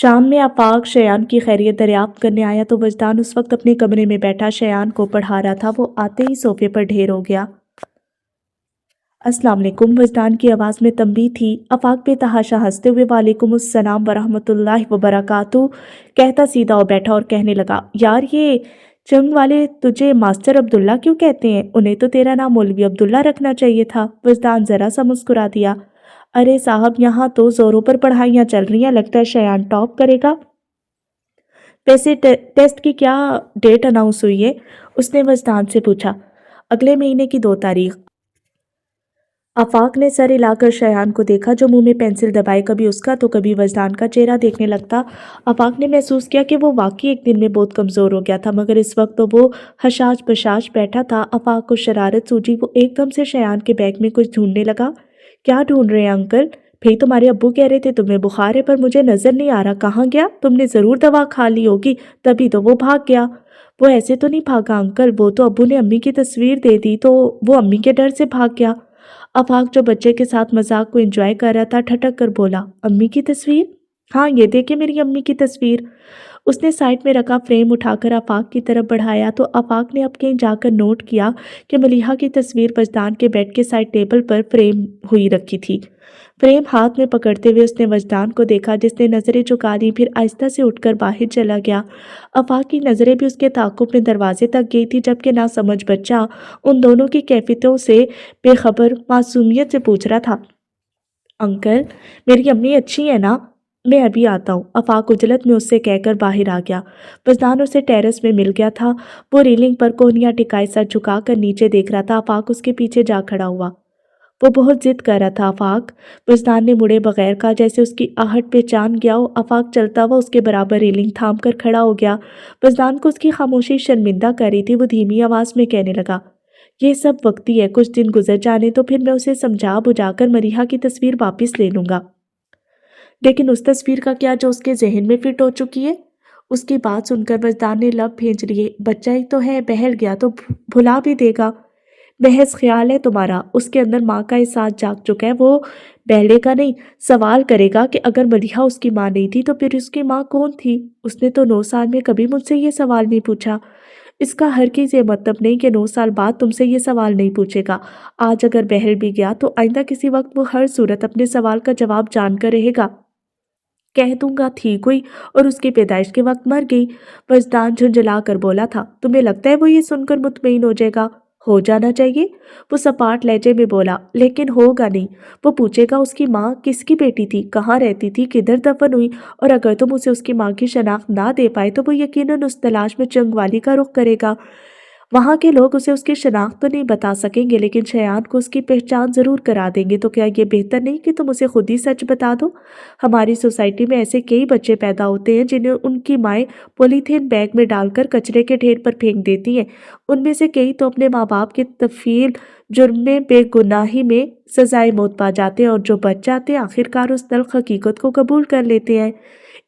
شام میں آفاق شایان کی خیریت دریافت کرنے آیا تو وجدان اس وقت اپنے کمرے میں بیٹھا شایان کو پڑھا رہا تھا۔ وہ آتے ہی صوفے پر ڈھیر ہو گیا۔ السلام علیکم، وجدان کی آواز میں تنبیہ تھی۔ آفاق بے تحاشا ہنستے ہوئے وعلیکم السلام ورحمۃ اللہ وبرکاتہ کہتا سیدھا ہو بیٹھا اور کہنے لگا، یار یہ چنگ والے تجھے ماسٹر عبداللہ کیوں کہتے ہیں؟ انہیں تو تیرا نام مولوی عبداللہ رکھنا چاہیے تھا۔ وجدان ذرا سا مسکرا دیا۔ ارے صاحب، یہاں تو زوروں پر پڑھائیاں چل رہی ہیں، لگتا ہے شایان ٹاپ کرے گا۔ ویسے ٹیسٹ کی کیا ڈیٹ اناؤنس ہوئی ہے؟ اس نے وجدان سے پوچھا۔ اگلے مہینے کی 2 تاریخ۔ آفاق نے سر ہلا کر شایان کو دیکھا جو منہ میں پینسل دبائے کبھی اس کا تو کبھی وجدان کا چہرہ دیکھنے لگتا۔ آفاق نے محسوس کیا کہ وہ واقعی ایک دن میں بہت کمزور ہو گیا تھا، مگر اس وقت تو وہ حشاش بشاش بیٹھا تھا۔ آفاق کو شرارت سوجی، وہ ایک دم سے شایان کے بیگ میں کچھ ڈھونڈنے لگا۔ کیا ڈھونڈ رہے ہیں انکل؟ بھئی تمہارے ابو کہہ رہے تھے تمہیں بخار ہے، پر مجھے نظر نہیں آ رہا، کہاں گیا؟ تم نے ضرور دوا کھا لی ہوگی، تبھی تو وہ بھاگ گیا۔ وہ ایسے تو نہیں بھاگا انکل، وہ تو ابو نے امی کی تصویر دے دی تو وہ امی کے ڈر سے بھاگ گیا۔ آفاق جو بچے کے ساتھ مذاق کو انجوائے کر رہا تھا ٹھٹک کر بولا، امی کی تصویر؟ ہاں، یہ دیکھیں میری امی کی تصویر۔ اس نے سائڈ میں رکھا فریم اٹھا کر آفاق کی طرف بڑھایا تو آفاق نے اب کہیں جا کر نوٹ کیا کہ ملیحہ کی تصویر وجدان کے بیڈ کے سائڈ ٹیبل پر فریم ہوئی رکھی تھی۔ فریم ہاتھ میں پکڑتے ہوئے اس نے وجدان کو دیکھا جس نے نظریں جھکا دیں، پھر آہستہ سے اٹھ کر باہر چلا گیا۔ آفاق کی نظریں بھی اس کے تعاقب میں دروازے تک گئی تھی، جبکہ ناسمجھ بچہ ان دونوں کی کیفیتوں سے بے خبر معصومیت سے پوچھ رہا تھا، انکل میری امی اچھی ہے نا؟ میں ابھی آتا ہوں، آفاق عجلت میں اس سے کہہ کر باہر آ گیا۔ وجدان اسے ٹیرس میں مل گیا تھا۔ وہ ریلنگ پر کوہنیاں ٹکائے سر جھکا کر نیچے دیکھ رہا تھا۔ آفاق اس کے پیچھے جا کھڑا ہوا۔ وہ بہت ضد کر رہا تھا آفاق، وجدان نے مڑے بغیر کہا، جیسے اس کی آہٹ پہچان گیا ہو۔ آفاق چلتا ہوا اس کے برابر ریلنگ تھام کر کھڑا ہو گیا۔ وجدان کو اس کی خاموشی شرمندہ کر رہی تھی۔ وہ دھیمی آواز میں کہنے لگا، یہ سب وقتی ہے، کچھ دن گزر جانے تو پھر میں اسے سمجھا بجھا کر ملیحہ کی تصویر واپس لے لوں گا۔ لیکن اس تصویر کا کیا جو اس کے ذہن میں فٹ ہو چکی ہے؟ اس کی بات سن کر وجدان نے لب بھینچ لیے۔ بچہ ہی تو ہے، بہل گیا تو بھلا بھی دے گا۔ محض خیال ہے تمہارا، اس کے اندر ماں کا احساس جاگ چکا ہے، وہ بہلے کا نہیں، سوال کرے گا کہ اگر ملیحہ اس کی ماں نہیں تھی تو پھر اس کی ماں کون تھی؟ اس نے تو 9 سال میں کبھی مجھ سے یہ سوال نہیں پوچھا۔ اس کا ہرگز یہ مطلب نہیں کہ 9 سال بعد تم سے یہ سوال نہیں پوچھے گا۔ آج اگر بہل بھی گیا تو آئندہ کسی وقت وہ ہر صورت اپنے سوال کا جواب جان کر رہے گا۔ کہہ دوں گا ٹھیک ہوئی اور اس کی پیدائش کے وقت مر گئی۔ وجدان جھنجھلا کر بولا تھا۔ تمہیں لگتا ہے وہ یہ سن کر مطمئن ہو جائے گا؟ ہو جانا چاہیے، وہ سپاٹ لہجے میں بولا، لیکن ہوگا نہیں۔ وہ پوچھے گا اس کی ماں کس کی بیٹی تھی، کہاں رہتی تھی، کدھر دفن ہوئی، اور اگر تم اسے اس کی ماں کی شناخت نہ دے پائے تو وہ یقیناً اس تلاش میں چنگ والی کا رخ کرے گا۔ وہاں کے لوگ اسے اس کی شناخت تو نہیں بتا سکیں گے، لیکن شایان کو اس کی پہچان ضرور کرا دیں گے۔ تو کیا یہ بہتر نہیں کہ تم اسے خود ہی سچ بتا دو؟ ہماری سوسائٹی میں ایسے کئی بچے پیدا ہوتے ہیں جنہیں ان کی مائیں پولیتھین بیگ میں ڈال کر کچرے کے ڈھیر پر پھینک دیتی ہیں۔ ان میں سے کئی تو اپنے ماں باپ کے طفیل جرم میں بے گناہی میں سزائے موت پا جاتے ہیں، اور جو بچ جاتے ہیں آخرکار اس تلخ حقیقت کو قبول کر لیتے ہیں۔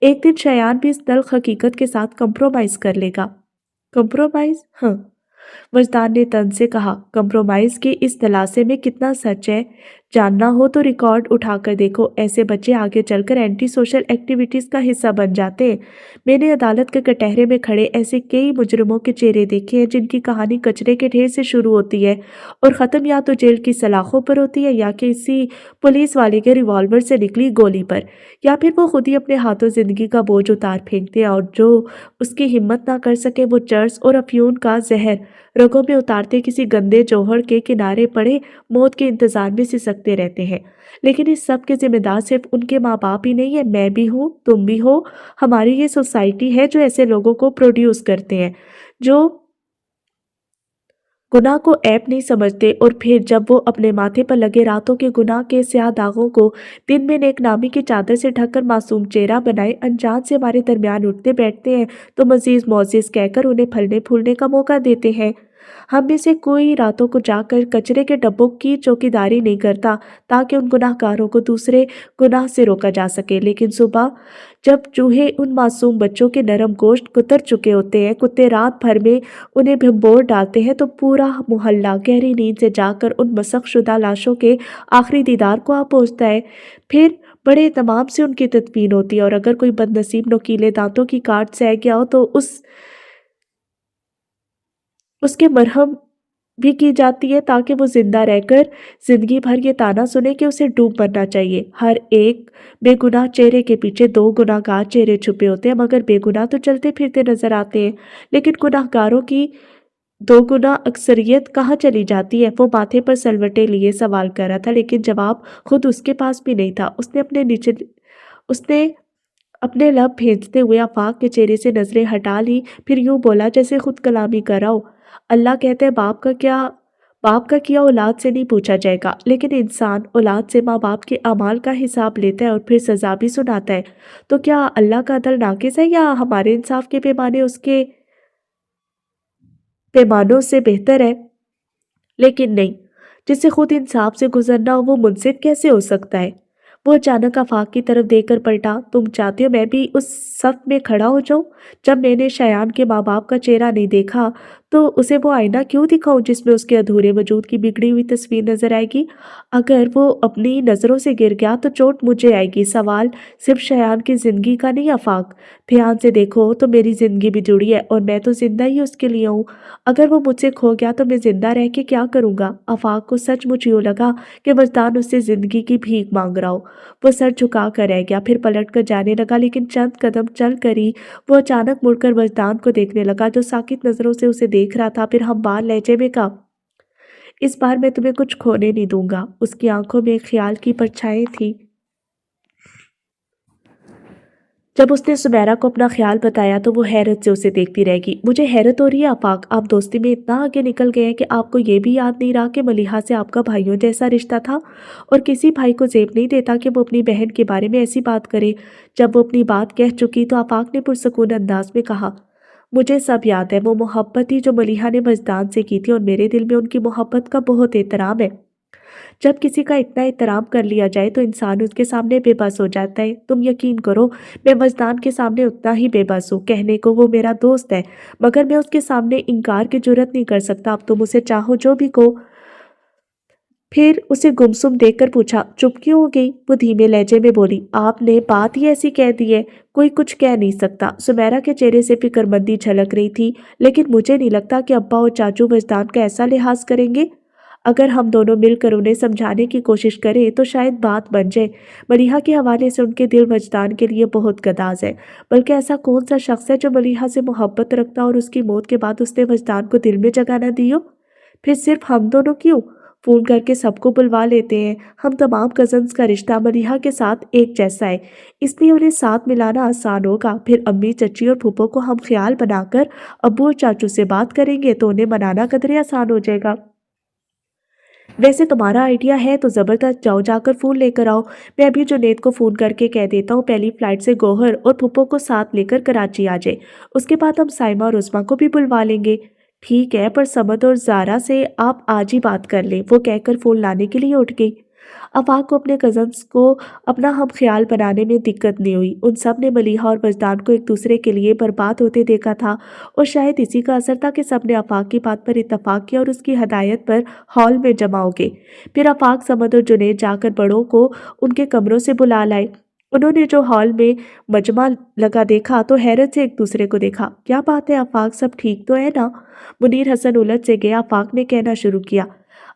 ایک دن شایان بھی اس تلخ حقیقت کے ساتھ کمپرومائز کر لے گا۔ کمپرومائز؟ ہاں، وجدان نے طنز سے کہا، کمپرومائز کے اس تلاسے میں کتنا سچ ہے؟ جاننا ہو تو ریکارڈ اٹھا کر دیکھو، ایسے بچے آگے چل کر اینٹی سوشل ایکٹیویٹیز کا حصہ بن جاتے ہیں۔ میں نے عدالت کے کٹہرے میں کھڑے ایسے کئی مجرموں کے چہرے دیکھے ہیں جن کی کہانی کچرے کے ڈھیر سے شروع ہوتی ہے اور ختم یا تو جیل کی سلاخوں پر ہوتی ہے یا کسی پولیس والے کے ریوالور سے نکلی گولی پر، یا پھر وہ خود ہی اپنے ہاتھوں زندگی کا بوجھ اتار پھینکتے ہیں، اور جو اس کی ہمت نہ کر سکے وہ چرس اور افیون کا زہر رگوں میں اتارتے کسی گندے جوہر کے کنارے پڑے موت کے انتظار میں سسکتے رہتے ہیں۔ لیکن اس سب کے ذمہ دار صرف ان کے ماں باپ ہی نہیں ہے، میں بھی ہوں، تم بھی ہو، ہماری یہ سوسائٹی ہے جو ایسے لوگوں کو پروڈیوس کرتے ہیں جو گناہ کو عیب نہیں سمجھتے، اور پھر جب وہ اپنے ماتھے پر لگے راتوں کے گناہ کے سیاہ داغوں کو دن میں نیک نامی کی چادر سے ڈھک کر معصوم چہرہ بنائے انجان سے ہمارے درمیان اٹھتے بیٹھتے ہیں تو مزید معزز کہہ کر انہیں پھلنے پھولنے کا موقع دیتے ہیں۔ ہم میں سے کوئی راتوں کو جا کر کچرے کے ڈبوں کی چوکیداری نہیں کرتا تاکہ ان گناہ گاروں کو دوسرے گناہ سے روکا جا سکے، لیکن صبح جب چوہے ان معصوم بچوں کے نرم گوشت کتر چکے ہوتے ہیں، کتے رات بھر میں انہیں بھمبور ڈالتے ہیں، تو پورا محلہ گہری نیند سے جا کر ان مسخ شدہ لاشوں کے آخری دیدار کو آ پہنچتا ہے۔ پھر बड़े एहतमाम से उनकी तदफीन होती है और अगर कोई बदनसीब नोकीले दांतों की काट सह गया हो तो उसके मरहम भी की जाती है ताकि वो जिंदा रहकर जिंदगी भर ये ताना सुने कि उसे डूब मरना चाहिए। हर एक बेगुनाह चेहरे के पीछे दो गुनाहगार चेहरे छुपे होते हैं, मगर बेगुनाह तो चलते फिरते नजर आते हैं, लेकिन गुनाहगारों की दो गुना अक्सरियत कहाँ चली जाती है? वो माथे पर सलवटे लिए सवाल कर रहा था, लेकिन जवाब खुद उसके पास भी नहीं था। उसने अपने लब भेजते हुए आफाक के चेहरे से नजरें हटा ली, फिर यूं बोला जैसे खुद कलामी कर रहा हो। अल्लाह कहते हैं बाप का किया औलाद से नहीं पूछा जाएगा, लेकिन इंसान औलाद से माँ बाप के अमाल का हिसाब लेता है और फिर सजा भी सुनाता है। तो क्या अल्लाह का अदल नाकिस है या हमारे इंसाफ के पैमाने उसके पैमानों से बेहतर है? लेकिन नहीं, जिससे खुद इंसाफ से गुजरना हो वो मुनसिफ कैसे हो सकता है? वो अचानक आफाक की तरफ देखकर पलटा। तुम चाहते हो मैं भी उस सफ में खड़ा हो जाऊं? जब मैंने शयान के माँ बाप का चेहरा नहीं देखा तो उसे वो आईना क्यों दिखाऊं जिसमें उसके अधूरे वजूद की बिगड़ी हुई तस्वीर नजर आएगी? अगर वो अपनी नजरों से गिर गया तो चोट मुझे आएगी। सवाल सिर्फ शयान की जिंदगी का नहीं आफाक, ध्यान से देखो तो मेरी जिंदगी भी जुड़ी है और मैं तो जिंदा ही उसके लिए हूँ। अगर वो मुझसे खो गया तो मैं जिंदा रह के क्या करूंगा? आफाक को सचमुच यूं लगा कि वजदान उससे जिंदगी की भीख मांग रहा हो। वो सर झुका कर रह गया, फिर पलट कर जाने लगा, लेकिन चंद कदम चल कर ही वो अचानक मुड़कर वजदान को देखने लगा जो साकित नजरों से उसे देख रहा था। फिर हमवार लहजे में कहा, इस बार मैं तुम्हें कुछ खोने नहीं दूंगा। उसकी आंखों में ख्याल की परछाई थी। जब उसने सुमेरा को अपना ख्याल बताया तो वो हैरत से उसे देखती रहेगी। मुझे हैरत हो रही है आफाक, आप दोस्ती में इतना आगे निकल गए हैं कि आपको ये भी याद नहीं रहा कि मलिहा से आपका भाइयों जैसा रिश्ता था और किसी भाई को जेब नहीं देता कि वो अपनी बहन के बारे में ऐसी बात करे। जब वो अपनी बात कह चुकी तो आफाक ने पुरसकून अंदाज में कहा, मुझे सब याद है। वो मोहब्बत ही जो मलिहा ने वजदान से की थी और मेरे दिल में उनकी मोहब्बत का बहुत एहतराम है। जब किसी का इतना एहतराम कर लिया जाए तो इंसान उसके सामने बेबस हो जाता है। तुम यकीन करो, मैं वजदान के सामने उतना ही बेबस हूँ। कहने को वो मेरा दोस्त है, मगर मैं उसके सामने इनकार की जुर्रत नहीं कर सकता। अब तुम उसे चाहो जो भी कहो। फिर उसे गुमसुम देखकर पूछा, चुप क्यों हो गई? वो धीमे लहजे में बोली, आपने बात ही ऐसी कह दी है, कोई कुछ कह नहीं सकता। सुमेरा के चेहरे से फिक्रमंदी झलक रही थी, लेकिन मुझे नहीं लगता कि अब्बा और चाचू वजदान का ऐसा लिहाज करेंगे। अगर हम दोनों मिलकर उन्हें समझाने की कोशिश करें तो शायद बात बन जाए। मलिहा के हवाले से उनके दिल वजदान के लिए बहुत गदाज है। बल्कि ऐसा कौन सा शख्स है जो मलिहा से मोहब्बत रखता और उसकी मौत के बाद उसने वजदान को दिल में जगह न दी हो? फिर सिर्फ हम दोनों क्यों? फोन करके सबको बुलवा लेते हैं। हम तमाम कजन्स का रिश्ता मलिहा के साथ एक जैसा है, इसलिए उन्हें साथ मिलाना आसान होगा। फिर अम्मी, चची और फूफो को हम ख्याल बनाकर अब्बू और चाचू से बात करेंगे तो उन्हें मनाना कदरे आसान हो जाएगा। वैसे तुम्हारा आइडिया है तो ज़बरदस्त, जाओ जाकर फ़ोन लेकर आओ। मैं अभी जुनैद को फ़ोन करके कह देता हूँ पहली फ़्लाइट से गौहर और फूफो को साथ लेकर कराची आ जाए। उसके बाद हम साइमा और उस्मा को भी बुलवा लेंगे। ठीक है, पर समद और ज़ारा से आप आज ही बात कर लें, वो कहकर फ़ोन लाने के लिए उठ गई। आफाक को अपने कज़न्स को अपना हम ख्याल बनाने में दिक्कत नहीं हुई। उन सब ने मलिहा और वजदान को एक दूसरे के लिए बर्बाद होते देखा था और शायद इसी का असर था कि सब ने आफाक की बात पर इत्तफाक किया और उसकी हदायत पर हॉल में जमा हो गए। फिर आफाक, समद और जुनैद जाकर बड़ों को उनके कमरों से बुला लाए। उन्होंने जो हॉल में मजमा लगा देखा तो हैरत से एक दूसरे को देखा। क्या बात है आफाक, सब ठीक तो है ना? मुनीर हसन उलझ से गया। आफाक ने कहना शुरू किया,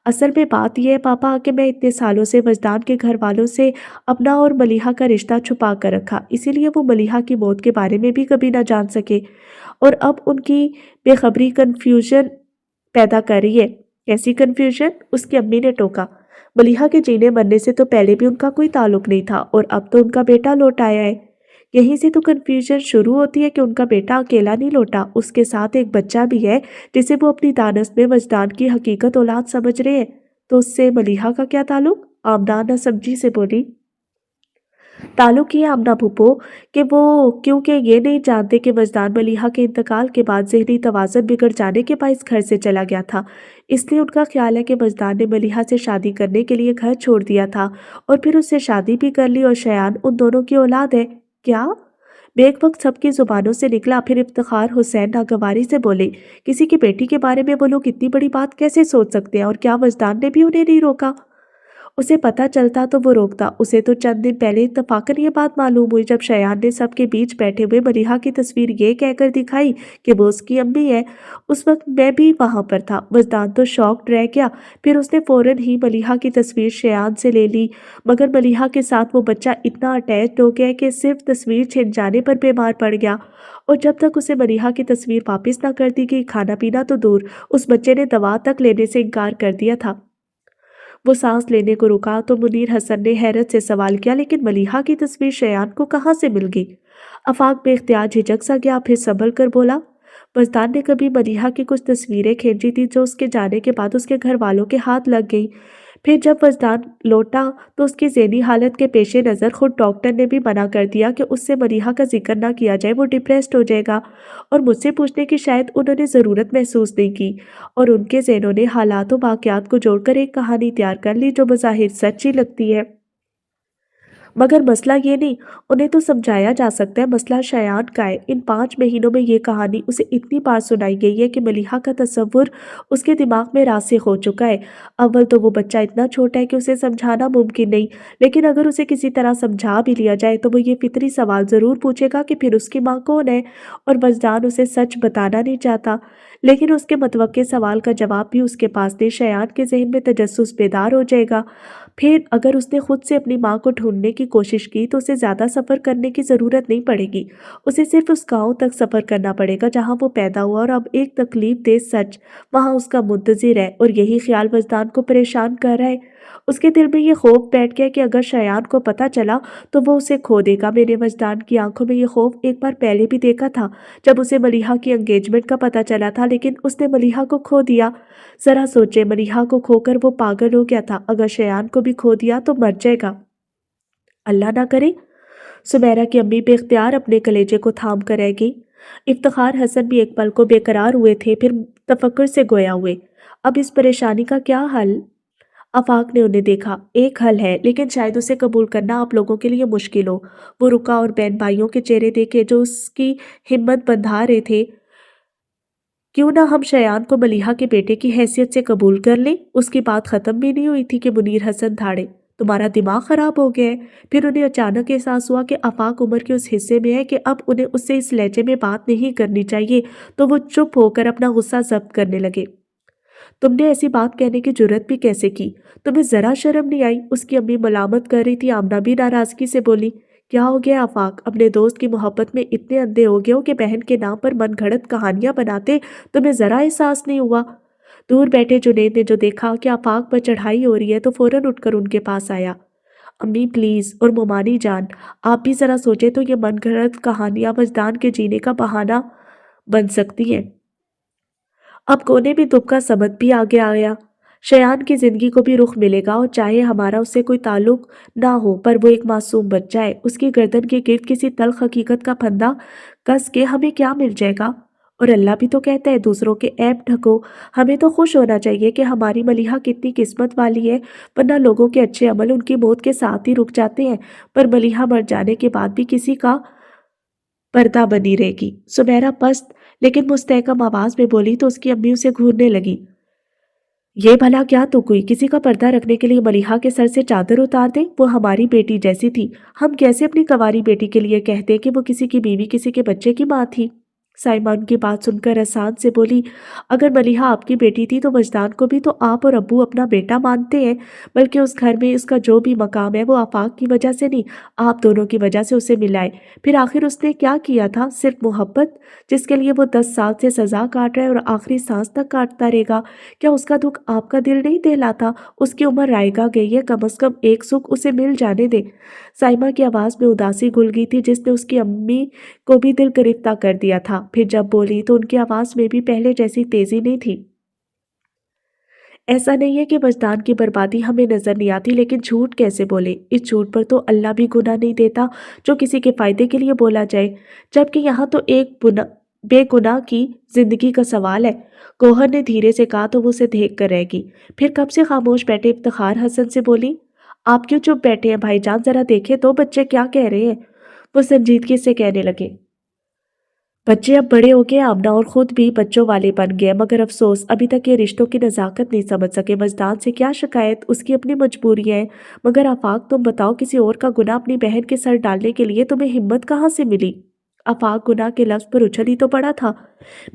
असल में बात यह है पापा कि मैं इतने सालों से वजदान के घर वालों से अपना और मलिहा का रिश्ता छुपा कर रखा, इसीलिए वो मलिहा की मौत के बारे में भी कभी ना जान सके और अब उनकी बेखबरी कन्फ्यूजन पैदा कर रही है। कैसी कन्फ्यूजन? उसकी अम्मी ने टोका। मलिहा के जीने मरने से तो पहले भी उनका कोई ताल्लुक नहीं था और अब तो उनका बेटा लौट आया है। यहीं से तो कन्फ्यूजन शुरू होती है कि उनका बेटा अकेला नहीं लौटा, उसके साथ एक बच्चा भी है जिसे वो अपनी दानस में वजदान की हकीकत औलाद समझ रहे हैं। तो उससे मलिहा का क्या ताल्लुक? आमना न सब्जी से बोली। ताल्लुक ये आमना भूपो कि वो क्योंकि ये नहीं जानते कि वजदान मलिहा के इंतकाल के बाद जहनी तवाज़ुन बिगड़ जाने के बायस घर से चला गया था, इसलिए उनका ख्याल है कि वजदान ने मलिहा से शादी करने के लिए घर छोड़ दिया था और फिर उससे शादी भी कर ली और शयान उन दोनों की औलाद है। क्या? बेक वक्त सबकी जुबानों से निकला। फिर इफ्तिखार हुसैन नागवारी से बोले, किसी की बेटी के बारे में वो लोग इतनी बड़ी बात कैसे सोच सकते हैं और क्या वजदान ने भी उन्हें नहीं रोका? उसे पता चलता तो वो रोकता। उसे तो चंद दिन पहले इत्तफाकन ये बात मालूम हुई जब शयान ने सबके बीच बैठे हुए मलिहा की तस्वीर ये कहकर दिखाई कि वो उसकी अम्मी है। उस वक्त मैं भी वहां पर था। वजदान तो शॉक्ड रह गया। फिर उसने फौरन ही मलिहा की तस्वीर शयान से ले ली, मगर मलिहा के साथ वो बच्चा इतना अटैच्ड हो गया कि सिर्फ तस्वीर छिन जाने पर बीमार पड़ गया। और जब तक उसे मलिहा की तस्वीर वापस ना कर दी गई, खाना पीना तो दूर, उस बच्चे ने दवा तक लेने से इनकार कर दिया था। वो सांस लेने को रुका तो मुनीर हसन ने हैरत से सवाल किया, लेकिन मलिहा की तस्वीर शयान को कहाँ से मिल गई? आफाक बेख्तियार झिझक सा गया, फिर संभल कर बोला, वजदान ने कभी मलिहा की कुछ तस्वीरें खींची थी जो उसके जाने के बाद उसके घर वालों के हाथ लग गई। फिर जब वजदान लौटा तो उसकी ज़हनी हालत के पेश नज़र खुद डॉक्टर ने भी मना कर दिया कि उससे मलिहा का जिक्र ना किया जाए, वो डिप्रेस्ड हो जाएगा। और मुझसे पूछने की शायद उन्होंने ज़रूरत महसूस नहीं की, और उनके ज़हनों ने हालात व वाक़यात को जोड़कर एक कहानी तैयार कर ली जो बज़ाहिर सच्ची लगती है। मगर मसला ये नहीं, उन्हें तो समझाया जा सकता है, मसला शयान का है। इन 5 महीनों में ये कहानी उसे इतनी बार सुनाई गई है कि मलिहा का तसव्वुर उसके दिमाग में रासिख हो चुका है। अव्वल तो वो बच्चा इतना छोटा है कि उसे समझाना मुमकिन नहीं, लेकिन अगर उसे किसी तरह समझा भी लिया जाए तो वो ये फितरी सवाल ज़रूर पूछेगा कि फिर उसकी माँ कौन है। और वजदान उसे सच बताना नहीं चाहता, लेकिन उसके मतवक्के सवाल का जवाब भी उसके पास नहीं। शयान के जहन में तजस्सुस बेदार हो जाएगा। फिर अगर उसने खुद से अपनी माँ को ढूंढने की कोशिश की तो उसे ज़्यादा सफ़र करने की ज़रूरत नहीं पड़ेगी। उसे सिर्फ उस गांव तक सफ़र करना पड़ेगा जहाँ वो पैदा हुआ, और अब एक तकलीफ दे सच वहाँ उसका मुंतज़िर है। और यही ख्याल वजदान को परेशान कर रहा है। उसके दिल में ये खौफ बैठ गया कि अगर शयान को पता चला तो वो उसे खो देगा। मेरे वजदान की आंखों में ये खौफ एक बार पहले भी देखा था, जब उसे मलिहा की एंगेजमेंट का पता चला था, लेकिन उसने मलिहा को खो दिया। जरा सोचे, मलिहा को खोकर वो पागल हो गया था, अगर शयान को भी खो दिया तो मर जाएगा। अल्लाह ना करे। सुमेरा की अम्मी बेख्तियार अपने कलेजे को थाम कर रह गई। इफ्तिखार हसन भी एक पल को बेकरार हुए थे, फिर तफक्कुर से गोया हुए। अब इस परेशानी का क्या हल? आफाक ने उन्हें देखा। एक हल है, लेकिन शायद उसे कबूल करना आप लोगों के लिए मुश्किल हो। वो रुका और बहन भाइयों के चेहरे देखे जो उसकी हिम्मत बंधा रहे थे। क्यों ना हम शयान को मलिहा के बेटे की हैसियत से कबूल कर लें? उसकी बात खत्म भी नहीं हुई थी कि मुनीर हसन धाड़े, तुम्हारा दिमाग खराब हो गया है। फिर उन्हें अचानक एहसास हुआ कि आफाक उम्र के उस हिस्से में है कि अब उन्हें उससे इस लहजे में बात नहीं करनी चाहिए, तो वो चुप होकर अपना गुस्सा जब्त करने लगे। तुमने ऐसी बात कहने की जुर्रत भी कैसे की? तुम्हें जरा शर्म नहीं आई? उसकी अम्मी मलामत कर रही थी। आमना भी नाराजगी से बोली, क्या हो गया आफाक? अपने दोस्त की मोहब्बत में इतने अंधे हो गए हो कि बहन के नाम पर मनगढ़ंत कहानियां बनाते? तुम्हें जरा एहसास नहीं हुआ? दूर बैठे जुनैद ने जो देखा कि आफाक पर चढ़ाई हो रही है तो फौरन उठकर उनके पास आया। अम्मी प्लीज, और मोमानी जान, आप भी जरा सोचे तो ये मनगढ़ंत कहानियां वजदान के जीने का बहाना बन सकती हैं। अब कोने भी दुबका समझ भी आगे आया। शयान की जिंदगी को भी रुख मिलेगा, और चाहे हमारा उससे कोई ताल्लुक ना हो, पर वो एक मासूम बच्चा है। उसकी गर्दन के गिर्द किसी तल्ख हकीकत का फंदा कस के हमें क्या मिल जाएगा? और अल्लाह भी तो कहता है दूसरों के ऐब ढको। हमें तो खुश होना चाहिए कि हमारी मलिहा कितनी किस्मत वाली है, वरना लोगों के अच्छे अमल उनकी मौत के साथ ही रुक जाते हैं। पर मलिहा मर जाने के बाद भी किसी का पर्दा बनी रहेगी। सुमेरा पस्त लेकिन मुस्तहकम आवाज में बोली तो उसकी अम्मी उसे घूरने लगी। ये भला क्या तुक हुई? किसी का पर्दा रखने के लिए मलिहा के सर से चादर उतार दे? वो हमारी बेटी जैसी थी। हम कैसे अपनी कवारी बेटी के लिए कहते कि वो किसी की बीवी, किसी के बच्चे की माँ थी? साइमा उनकी बात सुनकर एहसान से बोली, अगर मलिहा आपकी बेटी थी तो वजदान को भी तो आप और अब्बू अपना बेटा मानते हैं, बल्कि उस घर में उसका जो भी मकाम है वो आफाक की वजह से नहीं, आप दोनों की वजह से उसे मिलाए। फिर आखिर उसने क्या किया था? सिर्फ मोहब्बत, जिसके लिए वो 10 साल से सजा काट रहा है और आखिरी सांस तक काटता रहेगा। क्या उसका दुख आपका दिल नहीं दहलाता? उसकी उम्र रायगा गई है, कम से कम एक सुख उसे मिल जाने दे। साइमा की आवाज़ में उदासी घुल गई थी, जिसने उसकी अम्मी को भी दिल गिरफ्ता कर दिया था। फिर जब बोली तो उनकी आवाज़ में भी पहले जैसी तेजी नहीं थी। ऐसा नहीं है कि वजदान की बर्बादी हमें नजर नहीं आती, लेकिन झूठ कैसे बोले? इस झूठ पर तो अल्लाह भी गुनाह नहीं देता जो किसी के फायदे के लिए बोला जाए, जबकि यहाँ तो एक बेगुनाह की जिंदगी का सवाल है। गौहर ने धीरे से कहा तो वो उसे देख कर रहेगी। फिर कब से खामोश बैठे इफ्तिखार हसन से बोली, आप क्यों चुप बैठे हैं भाईजान? जरा देखे तो बच्चे क्या कह रहे हैं। वो संजीदगी से कहने लगे, बच्चे अब बड़े हो गए आमना और खुद भी बच्चों वाले बन गए, मगर अफसोस अभी तक ये रिश्तों की नज़ाकत नहीं समझ सके। मजदान से क्या शिकायत, उसकी अपनी मजबूरियां हैं। मगर आफाक तुम बताओ, किसी और का गुनाह अपनी बहन के सर डालने के लिए तुम्हें हिम्मत कहाँ से मिली? आफाक गुनाह के लफ्ज पर उछल ही तो पड़ा था।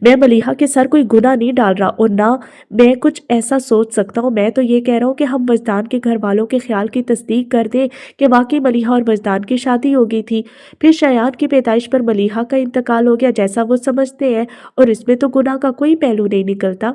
मैं मलीहा के सर कोई गुनाह नहीं डाल रहा, और ना मैं कुछ ऐसा सोच सकता हूँ। मैं तो ये कह रहा हूँ कि हम वजदान के घर वालों के ख्याल की तस्दीक कर दें कि वाकई मलीहा और वजदान की शादी हो गई थी। फिर शयान की पैदाइश पर मलीहा का इंतकाल हो गया जैसा वो समझते हैं, और इसमें तो गुनाह का कोई पहलू नहीं निकलता।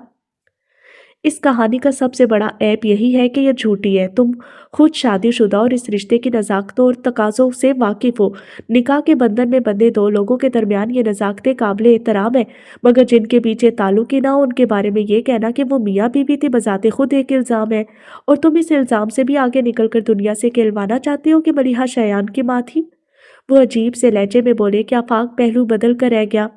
इस कहानी का सबसे बड़ा ऐब यही है कि यह झूठी है। तुम खुद शादीशुदा और इस रिश्ते की नज़ाकतों और तकाज़ों से वाकिफ़ हो। निकाह के बंधन में बंधे दो लोगों के दरमियान ये नज़ाकतें काबिल एहतराम है, मगर जिनके बीच ये ताल्लुक ही ना हो उनके बारे में ये कहना कि वो मियाँ बीवी थे, बज़ाते खुद एक इल्ज़ाम है। और तुम इस इल्ज़ाम से भी आगे निकल कर दुनिया से कहलवाना चाहते हो कि मलिहा शयान की माँ थी। वो अजीब से लहजे में बोले कि आफाक पहलू बदल कर रह गया।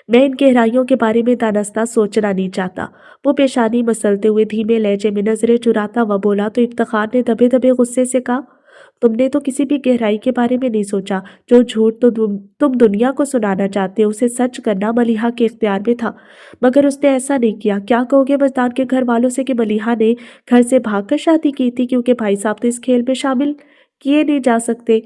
मैं इन गहराइयों के बारे में दानस्ता सोचना नहीं चाहता। वो पेशानी मसलते हुए धीमे लहजे में नजरें चुराता हुआ बोला तो इफ्तिखार ने दबे दबे गुस्से से कहा, तुमने तो किसी भी गहराई के बारे में नहीं सोचा। जो झूठ तो तुम दुनिया को सुनाना चाहते हो उसे सच करना मलिहा के इख्तियार में था, मगर उसने ऐसा नहीं किया। क्या कहोगे मजदान के घर वालों से कि मलिहा ने घर से भागकर शादी की थी क्योंकि भाई साहब तो इस खेल में शामिल किए नहीं जा सकते?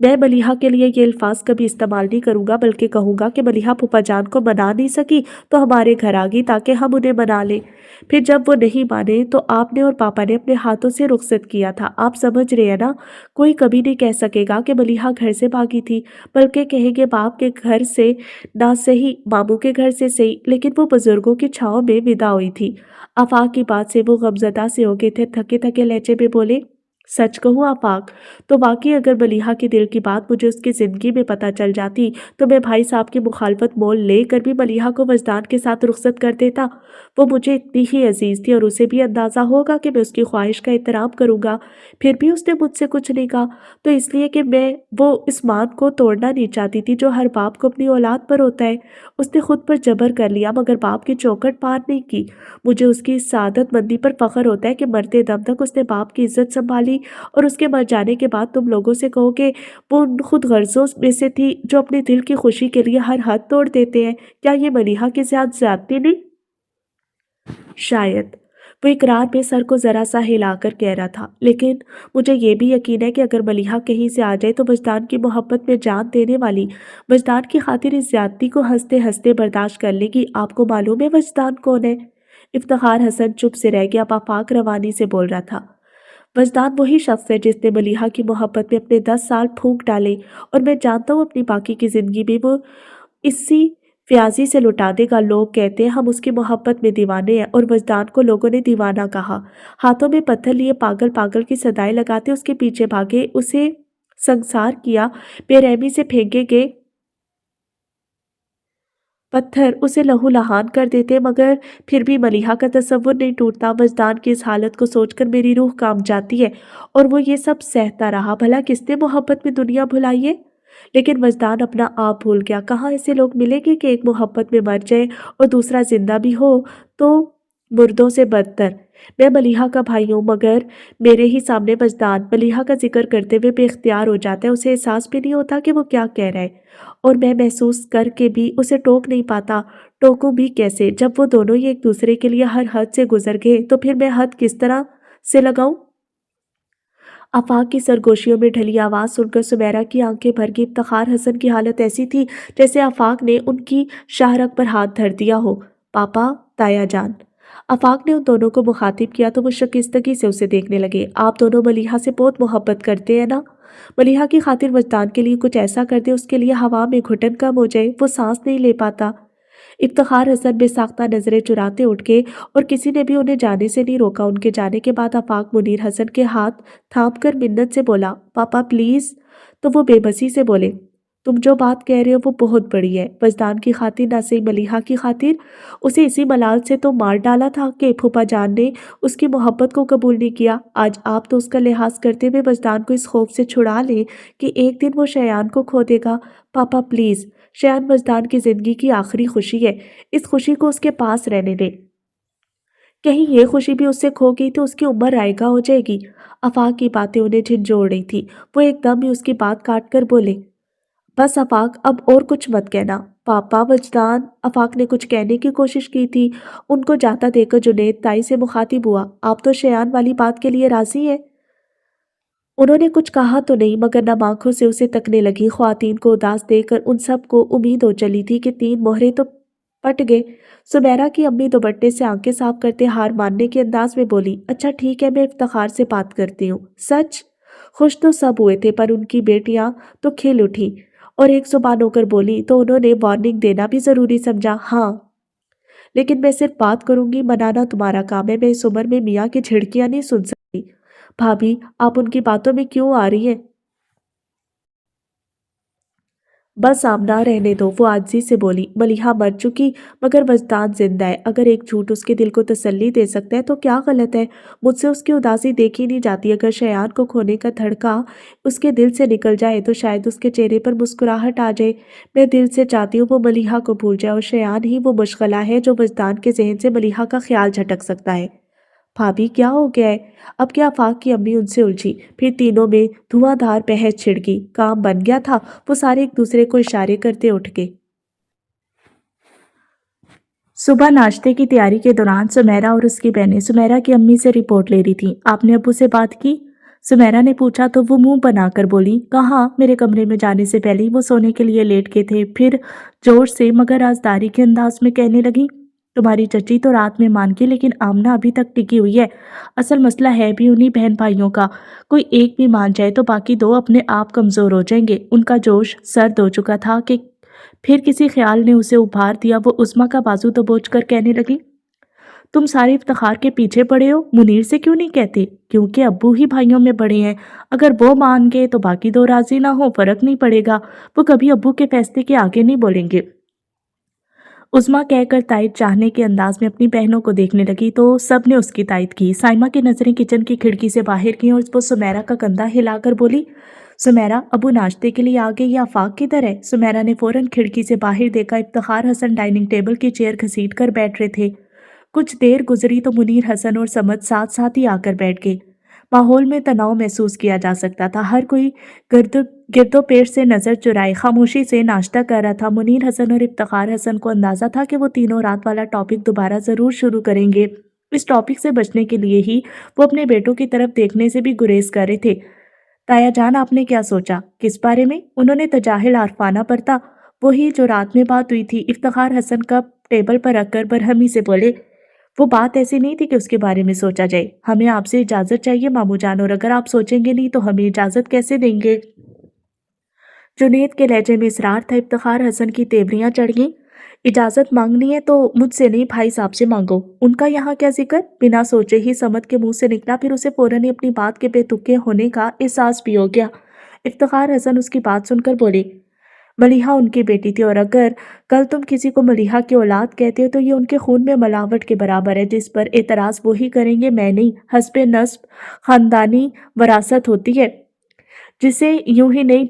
मैं मलिहा के लिए ये अल्फाज कभी इस्तेमाल नहीं करूंगा, बल्कि कहूंगा कि मलिहा फूफा जान को मना नहीं सकी तो हमारे घर आ गई ताकि हम उन्हें मना लें। फिर जब वो नहीं माने तो आपने और पापा ने अपने हाथों से रुखसत किया था। आप समझ रहे हैं ना? कोई कभी नहीं कह सकेगा कि मलिहा घर से भागी थी, बल्कि कहेंगे बाप के घर से ना सही, मामू के घर से सही, लेकिन वो बुजुर्गों की छाँव में विदा हुई थी। आफाक की बात से वो गमजदा से हो गए थे। थके थके लहजे में बोले, सच कहूँ आफाक, तो वाकई अगर मलिहा के दिल की बात मुझे उसकी ज़िंदगी में पता चल जाती तो मैं भाई साहब की मुखालफत मोल लेकर भी मलिहा को वजदान के साथ रुखसत कर देता। वो मुझे इतनी ही अजीज़ थी और उसे भी अंदाज़ा होगा कि मैं उसकी ख्वाहिश का एहतराम करूँगा। फिर भी उसने मुझसे कुछ नहीं कहा, तो इसलिए कि मैं वो इस मान को तोड़ना नहीं चाहती थी जो हर बाप को अपनी औलाद पर होता है। उसने खुद पर जबर कर लिया, मगर बाप की चौखट पार नहीं की। मुझे उसकी इस सादतमंदी पर फख्र होता है कि मरते दम तक उसने बाप की इज्जत संभाली, और उसके मर जाने के बाद तुम लोगों से कहो कि वो उन खुद गर्जों में से थी जो अपने दिल की खुशी के लिए हर हद तोड़ देते हैं। क्या ये मलिहा के साथ ज्यादती नहीं? शायद। वो इकरार में सर को जरा सा हिलाकर कह रहा था, लेकिन मुझे ये भी यकीन है कि अगर मलिहा कहीं से आ जाए तो वजदान की मोहब्बत में जान देने वाली वजदान की खातिर इस ज्यादती को हंसते हंसते बर्दाश्त कर लेगी। आपको मालूम है वजदान कौन है? इफ्तिखार हसन चुप से रह गया। पापाक रवानी से बोल रहा था, वजदान वही शख्स है जिसने मलिहा की मोहब्बत में अपने 10 साल फूंक डाले, और मैं जानता हूँ अपनी बाकी की जिंदगी भी वो इसी फ्याजी से लुटा देगा। लोग कहते हैं हम उसकी मोहब्बत में दीवाने हैं, और वजदान को लोगों ने दीवाना कहा। हाथों में पत्थर लिए पागल पागल की सदाएं लगाते उसके पीछे भागे, उसे संसार किया। बेरहमी से फेंके गए पत्थर उसे लहूलुहान कर देते, मगर फिर भी मलिहा का तसव्वुर नहीं टूटता। वजदान की इस हालत को सोचकर मेरी रूह कांप जाती है, और वो ये सब सहता रहा। भला किसने मोहब्बत में दुनिया भुलाई है? लेकिन वजदान अपना आप भूल गया। कहाँ ऐसे लोग मिलेंगे कि एक मोहब्बत में मर जाए और दूसरा जिंदा भी हो तो मुर्दों से बदतर। मैं मलिहा का भाई हूँ, मगर मेरे ही सामने वजदान मलिहा का जिक्र करते हुए बेख्तियार हो जाता है। उसे एहसास भी नहीं होता कि वो क्या कह रहा है, और मैं महसूस करके भी उसे टोक नहीं पाता। टोकूं भी कैसे जब वो दोनों ही एक दूसरे के लिए हर हद से गुजर गए? तो फिर मैं हद किस तरह से लगाऊं? आफाक की सरगोशियों में ढली आवाज़ सुनकर सुमेरा की आंखें भर गई। इफ्तिखार हसन की हालत ऐसी थी जैसे आफाक ने उनकी शाहरग पर हाथ धर दिया हो। पापा, ताया जान। आफाक ने उन दोनों को मुखातिब किया तो वो शकिस्तगी से उसे देखने लगे। आप दोनों मलिहा से बहुत मोहब्बत करते हैं ना? मलिहा की खातिर वजदान के लिए कुछ ऐसा कर दे उसके लिए हवा में घुटन कम हो जाए, वो सांस नहीं ले पाता। इफ्तिखार हसन बेसाख्ता नजरें चुराते उठ के, और किसी ने भी उन्हें जाने से नहीं रोका। उनके जाने के बाद आफाक मुनीर हसन के हाथ थाम कर मिन्नत से बोला, पापा प्लीज। तो वो बेबसी से बोले, तुम जो बात कह रहे हो वो बहुत बड़ी है। वजदान की खातिर ना सही, मलिहा की खातिर। उसे इसी मलाल से तो मार डाला था कि फूफा जान ने उसकी मोहब्बत को कबूल नहीं किया। आज आप तो उसका लिहाज करते हुए वजदान को इस खौफ से छुड़ा लें कि एक दिन वो शयान को खो देगा। पापा प्लीज, शयान वजदान की जिंदगी की आखिरी खुशी है। इस खुशी को उसके पास रहने दें। कहीं ये खुशी भी उससे खो गई तो उसकी उम्र रायगा हो जाएगी। आफाक की बातें उन्हें झिंझोड़ रही थी। वो एकदम ही उसकी बात काट कर बोले, बस आफाक, अब और कुछ मत कहना। पापा वजदान, आफाक ने कुछ कहने की कोशिश की थी। उनको जाता देखकर जुनैद ताई से मुखातिब हुआ, आप तो शयान वाली बात के लिए राजी हैं? उन्होंने कुछ कहा तो नहीं, मगर नम आंखों से उसे तकने लगी। ख्वातीन को उदास देखकर उन सब को उम्मीद हो चली थी कि 3 मोहरे तो पट गए। सुमेरा की अम्मी दुपट्टे से आंखें साफ करते हार मानने के अंदाज में बोली, अच्छा ठीक है, मैं इफ्तिखार से बात करती हूँ। सच? खुश तो सब हुए थे, पर उनकी बेटियां तो खिल उठी और एक जुबान होकर बोली, तो उन्होंने वार्निंग देना भी जरूरी समझा। हाँ, लेकिन मैं सिर्फ बात करूंगी, मनाना तुम्हारा काम है। मैं इस उम्र में मियाँ की झिड़कियां नहीं सुन सकती। भाभी, आप उनकी बातों में क्यों आ रही हैं? बस आमना, रहने दो, वो आजिज़ी से बोली। मलिहा मर चुकी, मगर वजदान जिंदा है। अगर एक झूठ उसके दिल को तसल्ली दे सकता है तो क्या गलत है? मुझसे उसकी उदासी देखी नहीं जाती। अगर शयान को खोने का धड़का उसके दिल से निकल जाए तो शायद उसके चेहरे पर मुस्कुराहट आ जाए। मैं दिल से चाहती हूँ वो मलिहा को भूल जाए, और शयान ही वो मुश्किला है जो वजदान के जहन से मलिहा का ख्याल झटक सकता है। भाभी, क्या हो गया है? अब क्या? आफाक की अम्मी उनसे उलझी। फिर तीनों में धुआंधार बहस छिड़ गई। काम बन गया था। वो सारे एक दूसरे को इशारे करते उठ गए। सुबह नाश्ते की तैयारी के दौरान सुमेरा और उसकी बहनें सुमेरा की अम्मी से रिपोर्ट ले रही थीं। आपने अब्बू से बात की? सुमेरा ने पूछा तो वो मुंह बनाकर बोली, कहाँ, मेरे कमरे में जाने से पहले ही वो सोने के लिए लेट गए थे। फिर जोर से मगर राजदारी के अंदाज में कहने लगी, तुम्हारी चची तो रात में मान गई, लेकिन आमना अभी तक टिकी हुई है। असल मसला है भी उन्हीं बहन भाइयों का। कोई एक भी मान जाए तो बाकी दो अपने आप कमजोर हो जाएंगे। उनका जोश सर्द हो चुका था कि फिर किसी ख्याल ने उसे उभार दिया। वो उस्मा का बाजू दबोच कर कहने लगी, तुम सारे इफ्तिखार के पीछे पड़े हो, मुनीर से क्यों नहीं कहते? क्योंकि अब्बू ही भाइयों में बड़े हैं। अगर वो मान गए तो बाकी दो राजी ना हो, फर्क नहीं पड़ेगा। वो कभी अब्बू के फैसले के आगे नहीं बोलेंगे। उस्मा कहकर तायद चाहने के अंदाज में अपनी बहनों को देखने लगी तो सब ने उसकी तायद की। साइमा की नजरें किचन की खिड़की से बाहर की और वो सुमेरा का कंधा हिलाकर बोली, सुमेरा, अबू नाश्ते के लिए आ गए या आफाक किधर है? सुमेरा ने फौरन खिड़की से बाहर देखा। इफ्तिखार हसन डाइनिंग टेबल की चेयर घसीट कर बैठ रहे थे। कुछ देर गुजरी तो मुनीर हसन और समद साथ साथ ही आकर बैठ गए। माहौल में तनाव महसूस किया जा सकता था। हर कोई गिरदो गिरदो पेट से नजर चुराए खामोशी से नाश्ता कर रहा था। मुनीर हसन और इफ्तिखार हसन को अंदाजा था कि वो तीनों रात वाला टॉपिक दोबारा जरूर शुरू करेंगे। इस टॉपिक से बचने के लिए ही वो अपने बेटों की तरफ देखने से भी गुरेज कर रहे थे। ताया जान, आपने क्या सोचा? किस बारे में? उन्होंने तजाहिल आरफाना बरता। वही जो रात में बात हुई थी। इफ्तिखार हसन कप टेबल पर रखकर बरहमी से बोले, वो बात ऐसी नहीं थी कि उसके बारे में सोचा जाए। हमें आपसे इजाजत चाहिए मामू जान, और अगर आप सोचेंगे नहीं तो हमें इजाजत कैसे देंगे? जुनेद के लहजे में इसरार था। इफ्तिखार हसन की तेवरियां चढ़ गईं। इजाजत मांगनी है तो मुझसे नहीं, भाई साहब से मांगो। उनका यहाँ क्या जिक्र? बिना सोचे ही समद के मुंह से निकला। फिर उसे फौरन ही अपनी बात के बेतुके होने का एहसास भी हो गया। इफ्तिखार हसन उसकी बात सुनकर बोले, मलिहा उनकी बेटी थी, और अगर कल तुम किसी को मलिहा की औलाद कहते हो तो ये उनके खून में मिलावट के बराबर है। जिस पर एतराज वो ही करेंगे, मैं नहीं। हस्बे नस्ब खानदानी वरासत होती है जिसे यूं ही नहीं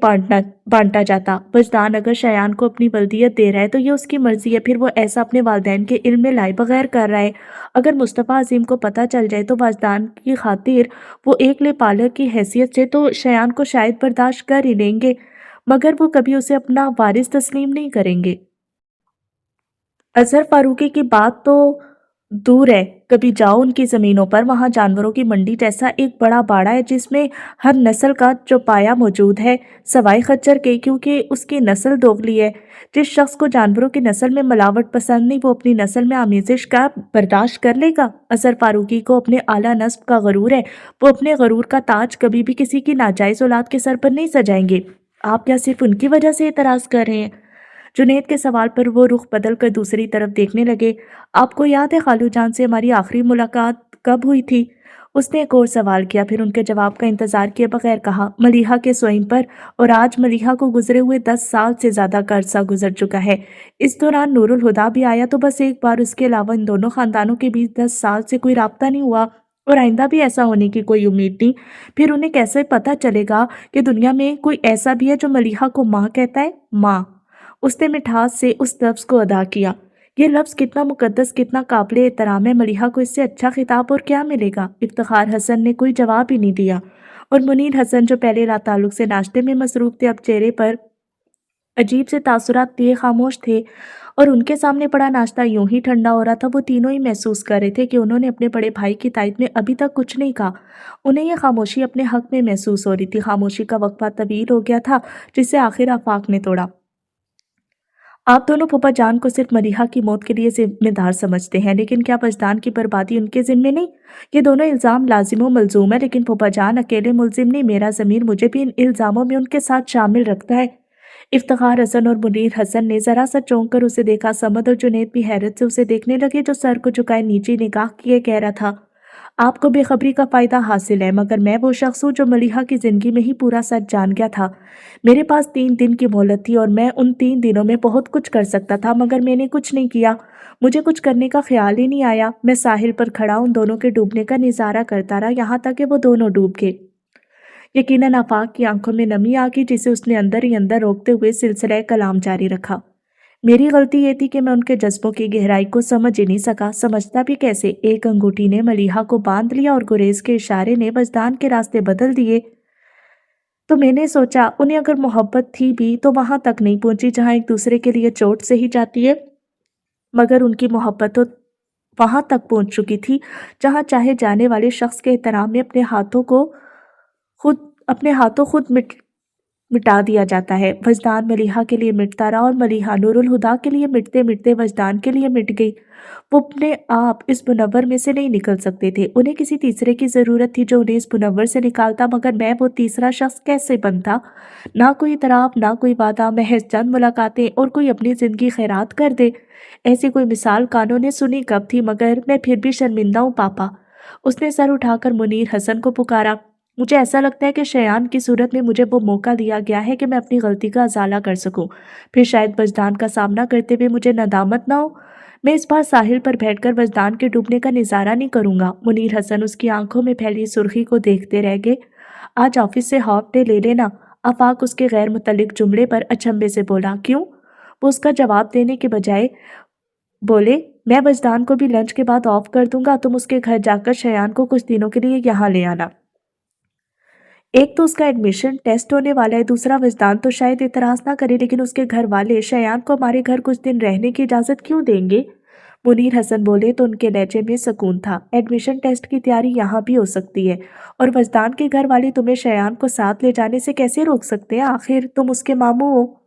बांटा जाता। वजदान अगर शयान को अपनी वल्दियत दे रहा है तो ये उसकी मर्जी है। फिर वो ऐसा अपने वालिदैन के इल्म में लाए बगैर कर रहा है। अगर मुस्तफ़ा अजीम को पता चल जाए तो वजदान की खातिर वो एक ले पालक की हैसियत से तो शयान को शायद बर्दाश्त कर ही लेंगे, मगर वो कभी उसे अपना वारिस तस्लीम नहीं करेंगे। अजहर फारूकी की बात तो दूर है, कभी जाओ उनकी ज़मीनों पर। वहाँ जानवरों की मंडी जैसा एक बड़ा बाड़ा है जिसमें हर नस्ल का चौपाया मौजूद है, सवाए खच्चर के, क्योंकि उसकी नस्ल दोगली है। जिस शख्स को जानवरों की नस्ल में मिलावट पसंद नहीं, वो अपनी नस्ल में आमेजिश का बर्दाश्त कर लेगा। अजहर फारूकी को अपने आला नस्ब का गरूर है। वो अपने गरूर का ताज कभी भी किसी की नाजायज़ औलाद के सर पर नहीं सजाएंगे। आप क्या सिर्फ उनकी वजह से एतराज़ कर रहे हैं? जुनैद के सवाल पर वो रुख बदल कर दूसरी तरफ देखने लगे। आपको याद है खालू जान से हमारी आखिरी मुलाकात कब हुई थी? उसने एक और सवाल किया, फिर उनके जवाब का इंतजार किए बगैर कहा, मलिहा के सोइम पर। और आज मलिहा को गुजरे हुए 10 साल से ज्यादा का अरसा गुजर चुका है। इस दौरान नूरुल हुदा भी आया तो बस एक बार। उसके अलावा इन दोनों खानदानों के बीच 10 साल से कोई राब्ता नहीं हुआ, और आइंदा भी ऐसा होने की कोई उम्मीद नहीं। फिर उन्हें कैसे पता चलेगा कि दुनिया में कोई ऐसा भी है जो मलिहा को माँ कहता है? माँ। उसने मिठास से उस लफ्ज़ को अदा किया। ये लफ्ज़ कितना मुकद्दस, कितना काबिल एहतराम है। मलिहा को इससे अच्छा खिताब और क्या मिलेगा? इफ्तिखार हसन ने कोई जवाब ही नहीं दिया, और मुनीर हसन जो पहले लाताल्लुक से नाश्ते में मसरूफ थे अब चेहरे पर अजीब से तासुरात लिए खामोश थे और उनके सामने पड़ा नाश्ता यूं ही ठंडा हो रहा था। वो तीनों ही महसूस कर रहे थे कि उन्होंने अपने बड़े भाई की तायद में अभी तक कुछ नहीं कहा। उन्हें यह खामोशी अपने हक में महसूस हो रही थी। खामोशी का वक्फा तवील हो गया था, जिसे आखिर आफाक ने तोड़ा। आप दोनों फूफा जान को सिर्फ मलिहा की मौत के लिए जिम्मेदार समझते हैं, लेकिन क्या वजदान की बर्बादी उनके जिम्मे नहीं? ये दोनों इल्जाम लाजिम व मलजूम है, लेकिन फूफा जान अकेले मुलजिम नहीं। मेरा ज़मीर मुझे भी इन इल्जामों में उनके साथ शामिल रखता है। इफ्तिखार हसन और मुनीर हसन ने जरा सा चौंक कर उसे देखा। समद और जुनैद भी हैरत से उसे देखने लगे, जो सर को झुकाए नीची निगाह किए कह रहा था, आपको बेखबरी का फायदा हासिल है, मगर मैं वो शख्स हूँ जो मलिहा की जिंदगी में ही पूरा सच जान गया था। मेरे पास 3 दिन की मोहलत थी और मैं उन 3 दिनों में बहुत कुछ कर सकता था, मगर मैंने कुछ नहीं किया। मुझे कुछ करने का ख्याल ही नहीं आया। मैं साहिल पर खड़ा उन दोनों के डूबने का नजारा करता रहा, यहाँ तक कि वो दोनों डूब गए। यकीनन आफाक की आंखों में नमी आ गई, जिसे उसने अंदर ही अंदर रोकते हुए सिलसिला कलाम जारी रखा। मेरी गलती ये थी कि मैं उनके जज्बों की गहराई को समझ ही नहीं सका। समझता भी कैसे? एक अंगूठी ने मलिहा को बांध लिया और गुरेज के इशारे ने वजदान के रास्ते बदल दिए। तो मैंने सोचा, उन्हें अगर मोहब्बत थी भी तो वहां तक नहीं पहुंची जहां एक दूसरे के लिए चोट से ही जाती है, मगर उनकी मोहब्बत तो वहां तक पहुंच चुकी थी जहां चाहे जाने वाले शख्स के एहतराम में अपने हाथों खुद मिटा दिया जाता है। वजदान मलिहा के लिए मिटता रहा और मलिहा नूरुल हुदा के लिए मिटते मिटते वजदान के लिए मिट गई। वो अपने आप इस मुनव्वर में से नहीं निकल सकते थे। उन्हें किसी तीसरे की जरूरत थी जो उन्हें इस मुनव्वर से निकालता, मगर मैं वो तीसरा शख्स कैसे बनता? ना कोई तराप, ना कोई वादा, महज चंद मुलाकातें और कोई अपनी जिंदगी खैरात कर दे। ऐसी कोई मिसाल कानों ने सुनी कब थी? मगर मैं फिर भी शर्मिंदा हूँ पापा। उसने सर उठाकर मुनीर हसन को पुकारा। मुझे ऐसा लगता है कि शयान की सूरत में मुझे वो मौका दिया गया है कि मैं अपनी गलती का अजाला कर सकूं। फिर शायद वजदान का सामना करते हुए मुझे नदामत ना हो। मैं इस बार साहिल पर बैठकर वजदान के डूबने का नजारा नहीं करूंगा। मुनीर हसन उसकी आंखों में फैली सुर्खी को देखते रह गए। आज ऑफिस से हाफ डे ले लेना। आफाक उसके गैर मुतल्लिक जुमले पर अचंभे से बोला। क्यों? वो उसका जवाब देने के बजाय बोले, मैं वजदान को भी लंच के बाद ऑफ कर दूंगा। तुम उसके घर जाकर शयान को कुछ दिनों के लिए यहाँ ले आना। एक तो उसका एडमिशन टेस्ट होने वाला है, दूसरा वजदान तो शायद इतराज ना करे, लेकिन उसके घर वाले शयान को हमारे घर कुछ दिन रहने की इजाजत क्यों देंगे? मुनीर हसन बोले तो उनके लहजे में सुकून था। एडमिशन टेस्ट की तैयारी यहाँ भी हो सकती है, और वजदान के घर वाले तुम्हें शयान को साथ ले जाने से कैसे रोक सकते हैं? आखिर तुम उसके मामू हो।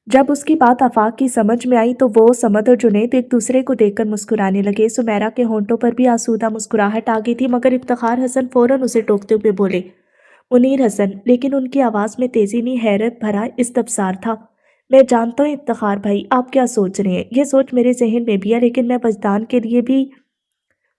जब उसकी बात आफाक की समझ में आई तो वो, समद और जुनैद एक दूसरे को देखकर मुस्कुराने लगे। सुमेरा के होंठों पर भी आसूदा मुस्कुराहट आ गई थी, मगर इफ्तिखार हसन फौरन उसे टोकते हुए बोले, मुनीर हसन। लेकिन उनकी आवाज़ में तेजी नहीं, हैरत भरा इस्तफसार था। मैं जानता हूँ इफ्तिखार भाई, आप क्या सोच रहे हैं। ये सोच मेरे जहन में भी है, लेकिन मैं वजदान के लिए भी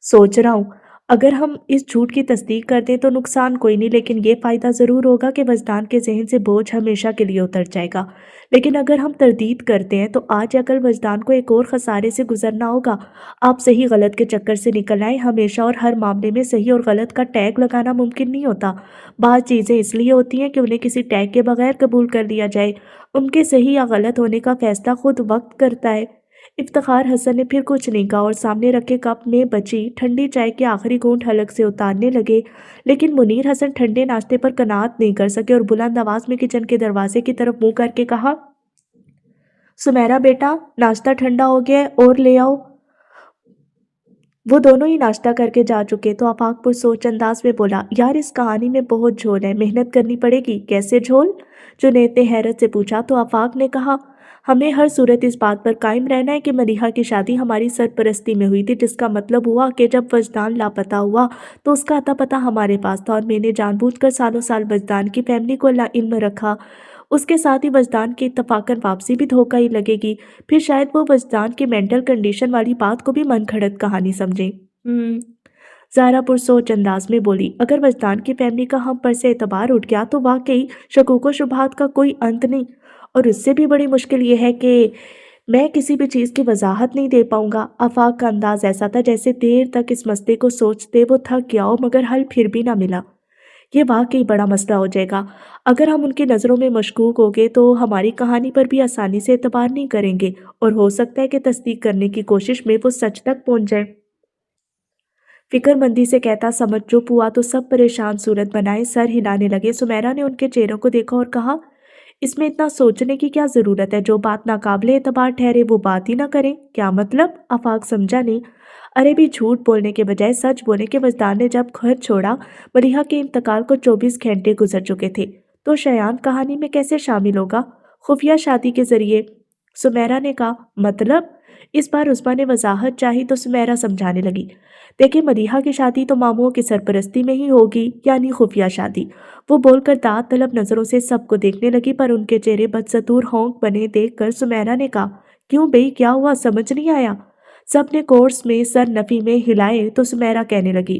सोच रहा हूँ। अगर हम इस झूठ की तस्दीक कर दें तो नुकसान कोई नहीं, लेकिन ये फ़ायदा ज़रूर होगा कि वजदान के जहन से बोझ हमेशा के लिए उतर जाएगा। लेकिन अगर हम तरदीद करते हैं तो आज या कल वजदान को एक और खसारे से गुजरना होगा। आप सही गलत के चक्कर से निकल आए। हमेशा और हर मामले में सही और गलत का टैग लगाना मुमकिन नहीं होता। बाज़ चीज़ें इसलिए होती हैं कि उन्हें किसी टैग के बगैर कबूल कर लिया जाए। उनके सही या गलत होने का फैसला खुद वक्त करता है। इफ्तिखार हसन ने फिर कुछ नहीं कहा और सामने रखे कप में बची ठंडी चाय के आखिरी घूंट हलक से उतारने लगे। लेकिन मुनीर हसन ठंडे नाश्ते पर कनात नहीं कर सके और बुलंद आवाज में किचन के दरवाजे की तरफ मुंह करके कहा, सुमेरा बेटा, नाश्ता ठंडा हो गया है और ले आओ। वो दोनों ही नाश्ता करके जा चुके तो आफाक पुरसोच अंदाज में बोला, यार इस कहानी में बहुत झोल है, मेहनत करनी पड़ेगी। कैसे झोल? जुनैद ने हैरत से पूछा तो आफाक ने कहा, हमें हर सूरत इस बात पर कायम रहना है कि मलिहा की शादी हमारी सरपरस्ती में हुई थी, जिसका मतलब हुआ कि जब वजदान लापता हुआ तो उसका अता पता हमारे पास था और मैंने जानबूझकर सालों साल वजदान की फैमिली को इल्म रखा। उसके साथ ही वजदान की इत्तफाकन वापसी भी धोखा ही लगेगी। फिर शायद वो वजदान की मेंटल कंडीशन वाली बात को भी मन घड़त कहानी समझे। ज़ारा पुरसोच अंदाज में बोली, अगर वजदान की फैमिली का हम पर से एतबार उठ गया तो वाकई शकूक व शुबहात का कोई अंत नहीं। और उससे भी बड़ी मुश्किल ये है कि मैं किसी भी चीज़ की वजाहत नहीं दे पाऊंगा। आफाक का अंदाज ऐसा था जैसे देर तक इस मसले को सोचते वो थक गया हो, मगर हल फिर भी ना मिला। ये वाकई बड़ा मसला हो जाएगा। अगर हम उनकी नज़रों में मशकूक हो गए तो हमारी कहानी पर भी आसानी से एतबार नहीं करेंगे, और हो सकता है कि तस्दीक करने की कोशिश में वो सच तक पहुंच जाए। फिक्रमंदी से कहता समझ चुप हुआ तो सब परेशान सूरत बनाए सर हिलाने लगे। सुमेरा ने उनके चेहरों को देखा और कहा, इसमें इतना सोचने की क्या ज़रूरत है? जो बात नाकाबिले एतबार ठहरे वो बात ही ना करें। क्या मतलब? आफाक समझा नहीं। अरे भी झूठ बोलने के बजाय सच बोले कि वजदान ने जब घर छोड़ा मलिहा के इंतकाल को 24 घंटे गुजर चुके थे, तो शयान कहानी में कैसे शामिल होगा? खुफिया शादी के जरिए। सुमेरा ने कहा। मतलब? इस बार उस्मा ने वजाहत चाही तो सुमेरा समझाने लगी। देखिए, मलिहा की शादी तो मामुओं की सरपरस्ती में ही होगी, यानी खुफिया शादी। वो बोलकर दांत तलब नजरों से सबको देखने लगी, पर उनके चेहरे बदसतूर होंक बने देखकर सुमेरा ने कहा, क्यों बई, क्या हुआ? समझ नहीं आया। सबने कोर्स में सर नफी में हिलाए तो सुमेरा कहने लगी,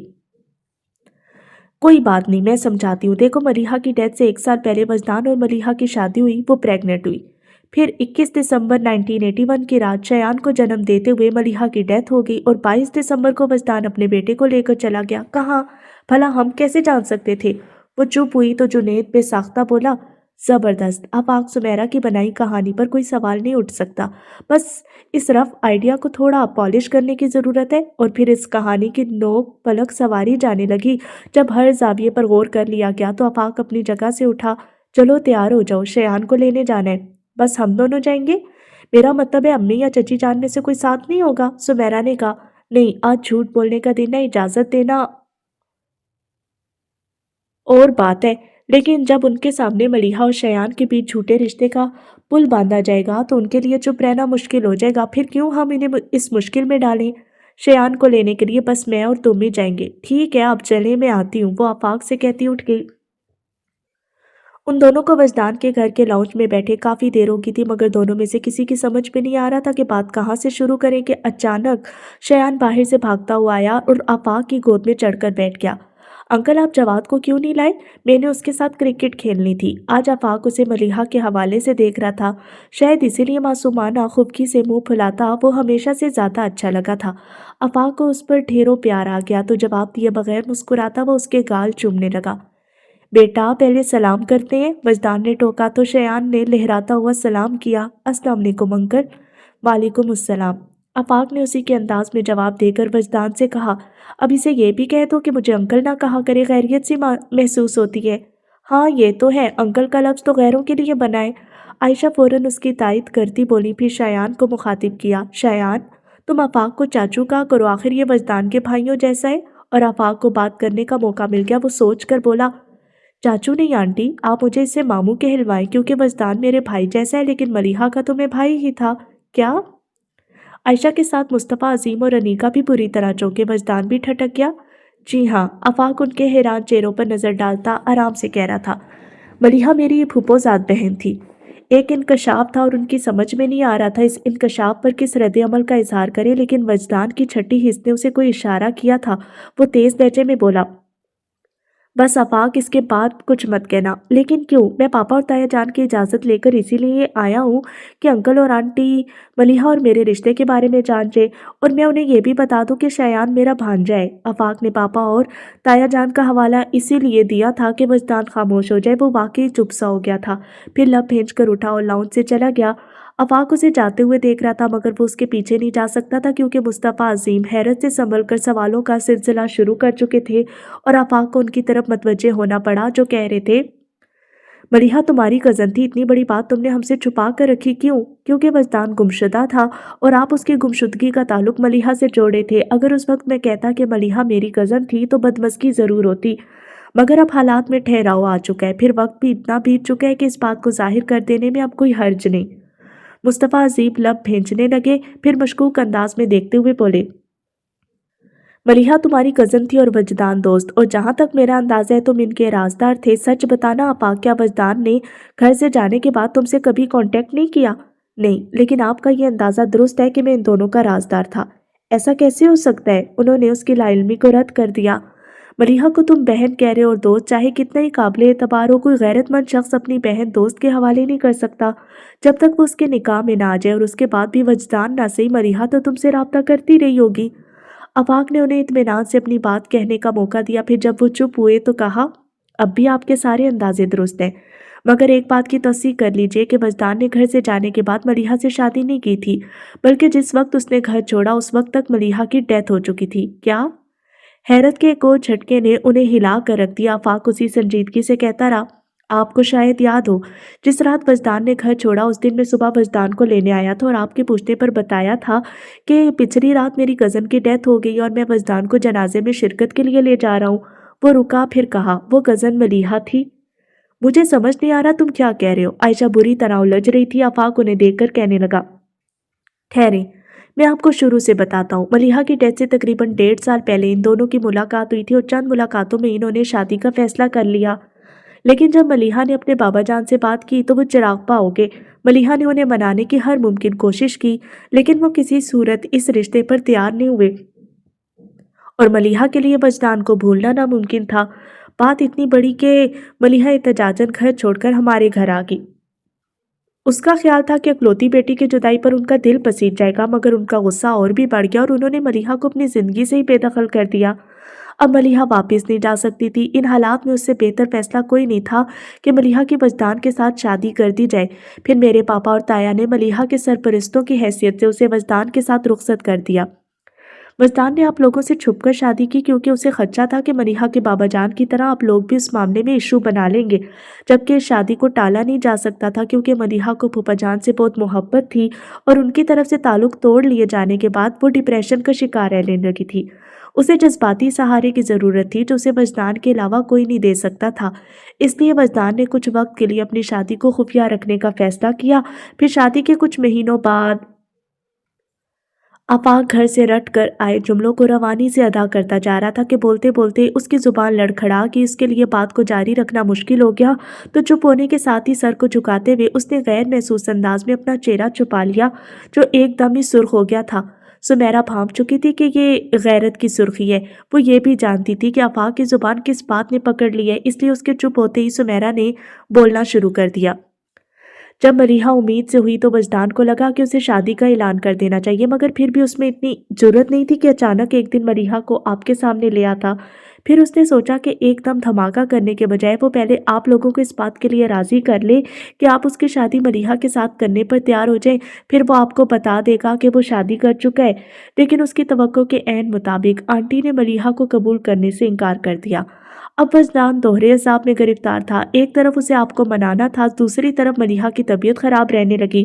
कोई बात नहीं, मैं समझाती हूँ। देखो, मलिहा की डेथ से 1 साल पहले वजदान और मलिहा की शादी हुई, वो प्रेग्नेंट हुई। फिर 21 दिसंबर 1981 की रात शयान को जन्म देते हुए मलिहा की डेथ हो गई और 22 दिसंबर को वजदान अपने बेटे को लेकर चला गया। कहाँ? भला हम कैसे जान सकते थे? वो चुप हुई तो जुनेद बेसाख्ता बोला, जबरदस्त। अब आग सुमेरा की बनाई कहानी पर कोई सवाल नहीं उठ सकता। बस इस रफ आइडिया को थोड़ा पॉलिश करने की ज़रूरत है। और फिर इस कहानी की नोक पलक सवारी जाने लगी। जब हर जाविये पर गौर कर लिया गया तो आफाक अपनी जगह से उठा। चलो तैयार हो जाओ, शयान को लेने जाना है। बस हम दोनों जाएंगे? मेरा मतलब है अम्मी या चची जान में से कोई साथ नहीं होगा, सुमेरा ने कहा। नहीं, आज झूठ बोलने का दिन है, इजाज़त देना और बात है। लेकिन जब उनके सामने मलिहा और शयान के बीच झूठे रिश्ते का पुल बांधा जाएगा तो उनके लिए चुप रहना मुश्किल हो जाएगा। फिर क्यों हम इन्हें इस मुश्किल में डालें? शयान को लेने के लिए बस मैं और तुम ही जाएंगे। ठीक है, आप चले, मैं आती हूँ, वो आफाक से कहती उठ गई। उन दोनों को वजदान के घर के लाउंज में बैठे काफी देर हो गई थी, मगर दोनों में से किसी की समझ में नहीं आ रहा था कि बात कहाँ से शुरू करें कि अचानक शयान बाहर से भागता हुआ आया और आफाक की गोद में चढ़कर बैठ गया। अंकल, आप जवाद को क्यों नहीं लाए? मैंने उसके साथ क्रिकेट खेलनी थी। आज आफाक उसे मलिहा के हवाले से देख रहा था। शायद इसीलिए मासूमाना खुबकी से मुंह फुलाता वो हमेशा से ज्यादा अच्छा लगा था। आफाक को उस पर ढेरों प्यार आ गया तो जवाब दिए बगैर मुस्कुराता वो उसके गाल चूमने लगा। बेटा, पहले सलाम करते हैं, वजदान ने टोका तो शयान ने लहराता हुआ सलाम किया। अस्सलाम वालेकुम अंकल। वालेकुम अस्सलाम। आफाक ने उसी के अंदाज में जवाब देकर वजदान से कहा, अब इसे ये भी कह दो कि मुझे अंकल ना कहा करे, खैरियत सी महसूस होती है। हाँ, ये तो है, अंकल का लफ्ज़ तो गैरों के लिए बना है। आयशा फौरन उसकी तायद करती बोली, फिर शयान को मुखातिब किया, शयान, तुम आफाक को चाचू कहा करो, आखिर ये वजदान के भाइयों जैसा है। और आफाक को बात करने का मौका मिल गया। वो सोच कर बोला, चाचू नहीं आंटी, आप मुझे इससे मामू कहलवाएं, क्योंकि वजदान मेरे भाई जैसा है, लेकिन मलिहा का तो मैं भाई ही था। क्या? आयशा के साथ मुस्तफ़ा, अजीम और अनीका भी बुरी तरह चौंके। वजदान भी ठटक गया। जी हाँ, आफाक उनके हैरान चेहरों पर नजर डालता आराम से कह रहा था, मलिहा मेरी फूफोजाद बहन थी। एक इंकशाफ था और उनकी समझ में नहीं आ रहा था इस इंकशाफ पर किस रद्द अमल का इजहार करे, लेकिन वजदान की छठी हिस्स ने उसे कोई इशारा किया था। वो तेज लहजे में बोला, बस आफाक, इसके बाद कुछ मत कहना। लेकिन क्यों? मैं पापा और ताया जान की इजाज़त लेकर इसीलिए आया हूँ कि अंकल और आंटी मलिहा और मेरे रिश्ते के बारे में जान जाए, और मैं उन्हें यह भी बता दूँ कि शयान मेरा भांजा है। आफाक ने पापा और ताया जान का हवाला इसीलिए दिया था कि वजदान खामोश हो जाए। वो वाकई चुप सा हो गया था, फिर लब खींच कर उठा और लाउंज से चला गया। आफाक उसे जाते हुए देख रहा था, मगर वो उसके पीछे नहीं जा सकता था, क्योंकि मुस्तफ़ा, अजीम हैरत से संभल कर सवालों का सिलसिला शुरू कर चुके थे और आफाक को उनकी तरफ मतवज्जे होना पड़ा, जो कह रहे थे, मलिहा तुम्हारी कज़न थी, इतनी बड़ी बात तुमने हमसे छुपा कर रखी क्यों? क्योंकि वजदान गुमशुदा था और आप उसकी गुमशुदगी का ताल्लुक मलिहा से जोड़े थे। अगर उस वक्त मैं कहता कि मलिहा मेरी कज़न थी तो बदमज़गी ज़रूर होती, मगर अब हालात में ठहराव आ चुका है, फिर वक्त भी इतना बीत चुका है कि इस बात को जाहिर कर देने में अब कोई हर्ज नहीं। मुस्तफ़ा अजीब लब भेंचने लगे, फिर मशकूक अंदाज में देखते हुए बोले, मलिहा तुम्हारी कज़न थी और वजदान दोस्त, और जहाँ तक मेरा अंदाज़ा है तुम इनके राजदार थे। सच बताना आपाक, क्या वजदान ने घर से जाने के बाद तुमसे कभी कांटेक्ट नहीं किया? नहीं, लेकिन आपका ये अंदाज़ा दुरुस्त है कि मैं इन दोनों का राजदार था। ऐसा कैसे हो सकता है? उन्होंने उसकी लाइल्मी को रद्द कर दिया। मलिहा को तुम बहन कह रहे हो और दोस्त, चाहे कितना ही काबिल एतबार हो, कोई गैरतमंद शख्स अपनी बहन दोस्त के हवाले नहीं कर सकता जब तक वो उसके निकाह में ना आ जाए। और उसके बाद भी वजदान ना सही, मलिहा तो तुमसे रब्ता करती रही होगी। अफाक ने उन्हें इत्मीनान से अपनी बात कहने का मौका दिया। फिर जब वो चुप हुए तो कहा, अब भी आपके सारे अंदाजे दुरुस्त हैं, मगर एक बात की तस्दीक कर लीजिए कि वजदान ने घर से जाने के बाद मलिहा से शादी नहीं की थी, बल्कि जिस वक्त उसने घर छोड़ा उस वक्त तक मलिहा की डेथ हो चुकी थी। क्या? हैरत के एक और झटके ने उन्हें हिला कर रख दिया। आफाक उसी संजीदगी से कहता रहा, आपको शायद याद हो, जिस रात वजदान ने घर छोड़ा उस दिन मैं सुबह वजदान को लेने आया था और आपके पूछने पर बताया था कि पिछली रात मेरी कज़न की डेथ हो गई और मैं वजदान को जनाजे में शिरकत के लिए ले जा रहा हूँ। वो रुका, फिर कहा, वो कज़न मलीहा थी। मुझे समझ नहीं आ रहा तुम क्या कह रहे हो। आयशा बुरी तरह उलझ रही थी। आफाक उन्हें देखकर कहने लगा, ठहरें, मैं आपको शुरू से बताता हूँ। मलीहा की डेथ से तकरीबन 1.5 साल पहले इन दोनों की मुलाकात हुई थी और चंद मुलाकातों में इन्होंने शादी का फैसला कर लिया। लेकिन जब मलीहा ने अपने बाबा जान से बात की तो वो चिरागपा हो गए। मलीहा ने उन्हें मनाने की हर मुमकिन कोशिश की, लेकिन वो किसी सूरत इस रिश्ते पर तैयार नहीं हुए और मलीहा के लिए वजदान को भूलना नामुमकिन था। बात इतनी बड़ी कि मलीहा एहतजाजन घर छोड़कर हमारे घर आ गई। उसका ख्याल था कि इकलौती बेटी की जुदाई पर उनका दिल पसीज जाएगा, मगर उनका गुस्सा और भी बढ़ गया और उन्होंने मलीहा को अपनी जिंदगी से ही बेदखल कर दिया। अब मलीहा वापस नहीं जा सकती थी। इन हालात में उससे बेहतर फैसला कोई नहीं था कि मलीहा की वजदान के साथ शादी कर दी जाए। फिर मेरे पापा और ताया ने मलीहा के सरपरस्तों की हैसियत से उसे वजदान के साथ रुखसत कर दिया। वजदान ने आप लोगों से छुपकर शादी की क्योंकि उसे खदशा था कि मलीहा के बाबा जान की तरह आप लोग भी इस मामले में इशू बना लेंगे, जबकि इस शादी को टाला नहीं जा सकता था क्योंकि मलीहा को फूफा जान से बहुत मोहब्बत थी और उनकी तरफ से ताल्लुक तोड़ लिए जाने के बाद वो डिप्रेशन का शिकार रहने लगी थी। उसे जज्बाती सहारे की ज़रूरत थी जो उसे वजदान के अलावा कोई नहीं दे सकता था। इसलिए वजदान ने कुछ वक्त के लिए अपनी शादी को खुफिया रखने का फैसला किया। फिर शादी के कुछ महीनों बाद आपाक घर से रट कर आए जुमलों को रवानी से अदा करता जा रहा था कि बोलते बोलते उसकी जुबान लड़खड़ा कि इसके लिए बात को जारी रखना मुश्किल हो गया। तो चुप होने के साथ ही सर को झुकाते हुए उसने गैर महसूस अंदाज में अपना चेहरा छुपा लिया जो एकदम ही सुर्ख हो गया था। सुमेरा भांप चुकी थी कि ये गैरत की सुर्खी है। वो ये भी जानती थी कि आपाक की जुबान किस बात ने पकड़ ली है, इसलिए उसके चुप होते ही सुमेरा ने बोलना शुरू कर दिया। जब मलीहा उम्मीद से हुई तो वजदान को लगा कि उसे शादी का ऐलान कर देना चाहिए, मगर फिर भी उसमें इतनी जुर्रत नहीं थी कि अचानक एक दिन मलीहा को आपके सामने ले आता। फिर उसने सोचा कि एकदम धमाका करने के बजाय वो पहले आप लोगों को इस बात के लिए राज़ी कर ले कि आप उसकी शादी मलीहा के साथ करने पर तैयार हो जाएं। फिर वो आपको बता देगा कि वो शादी कर चुका है। लेकिन उसकी तवक्को के ऐन मुताबिक आंटी ने मलीहा को कबूल करने से इनकार कर दिया। अब वजदान दोहरे अज़ाब में गिरफ्तार था। एक तरफ उसे आपको मनाना था, दूसरी तरफ मलीहा की तबीयत खराब रहने लगी।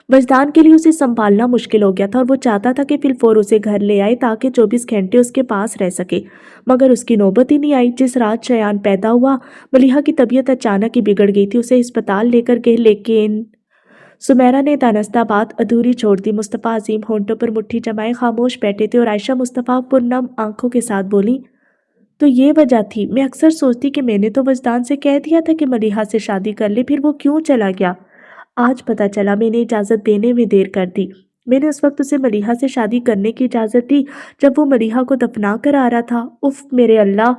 वजदान के लिए उसे संभालना मुश्किल हो गया था और वो चाहता था कि फिलफौर उसे घर ले आए ताकि 24 घंटे उसके पास रह सके, मगर उसकी नौबत ही नहीं आई। जिस रात शयान पैदा हुआ मलीहा की तबीयत अचानक ही बिगड़ गई थी। उसे अस्पताल लेकर गए, लेकिन सुमेरा ने दानस्ता बात अधूरी छोड़ दी। मुस्तफ़ा अजीम होंठों पर मुट्ठी जमाए खामोश बैठे थे और आयशा मुस्तफ़ा पुरनम आंखों के साथ बोली, तो ये वजह थी। मैं अक्सर सोचती कि मैंने तो वजदान से कह दिया था कि मलीहा से शादी कर ले, फिर वो क्यों चला गया। आज पता चला मैंने इजाज़त देने में देर कर दी। मैंने उस वक्त उसे मलीहा से शादी करने की इजाज़त दी जब वो मलीहा को दफना कर आ रहा था। उफ मेरे अल्लाह।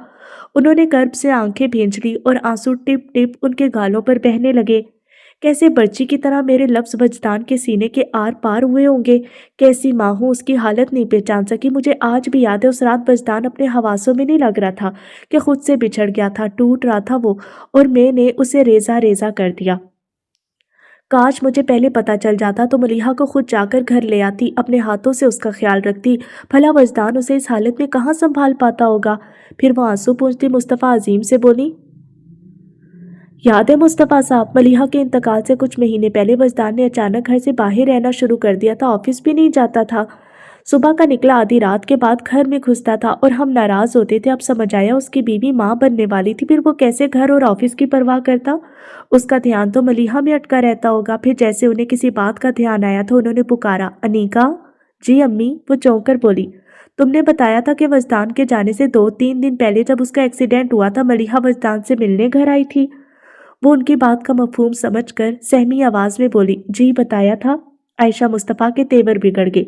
उन्होंने कर्ब से आंखें भींच ली और आंसू टिप टिप उनके गालों पर बहने लगे। कैसे बर्ची की तरह मेरे लफ्ज़ वजदान के सीने के आर पार हुए होंगे। कैसी माँ हूँ उसकी हालत नहीं पहचान सकी। मुझे आज भी याद है उस रात वजदान अपने हवासों में नहीं लग रहा था कि खुद से बिछड़ गया था, टूट रहा था वो, और मैंने उसे रेजा रेजा कर दिया। काश मुझे पहले पता चल जाता तो मलीहा को खुद जाकर घर ले आती, अपने हाथों से उसका ख्याल रखती। भला वजदान उसे इस हालत में कहाँ संभाल पाता होगा। फिर वो आंसू पोंछती मुस्तफ़ा अजीम से बोली, याद है मुस्तफ़ा साहब, मलीहा के इंतकाल से कुछ महीने पहले वजदान ने अचानक घर से बाहर रहना शुरू कर दिया था। ऑफिस भी नहीं जाता था। सुबह का निकला आधी रात के बाद घर में घुसता था और हम नाराज़ होते थे। अब समझ आया उसकी बीवी माँ बनने वाली थी, फिर वो कैसे घर और ऑफिस की परवाह करता। उसका ध्यान तो मलीहा में अटका रहता होगा। फिर जैसे उन्हें किसी बात का ध्यान आया तो उन्होंने पुकारा, अनीका। जी अम्मी, वो चौंक कर बोली, तुमने बताया था कि वजदान के जाने से 2-3 दिन पहले जब उसका एक्सीडेंट हुआ था मलीहा वजदान से मिलने घर आई थी। वो उनकी बात का मफहूम समझकर सहमी आवाज में बोली, जी बताया था। आयशा मुस्तफ़ा के तेवर बिगड़ गए।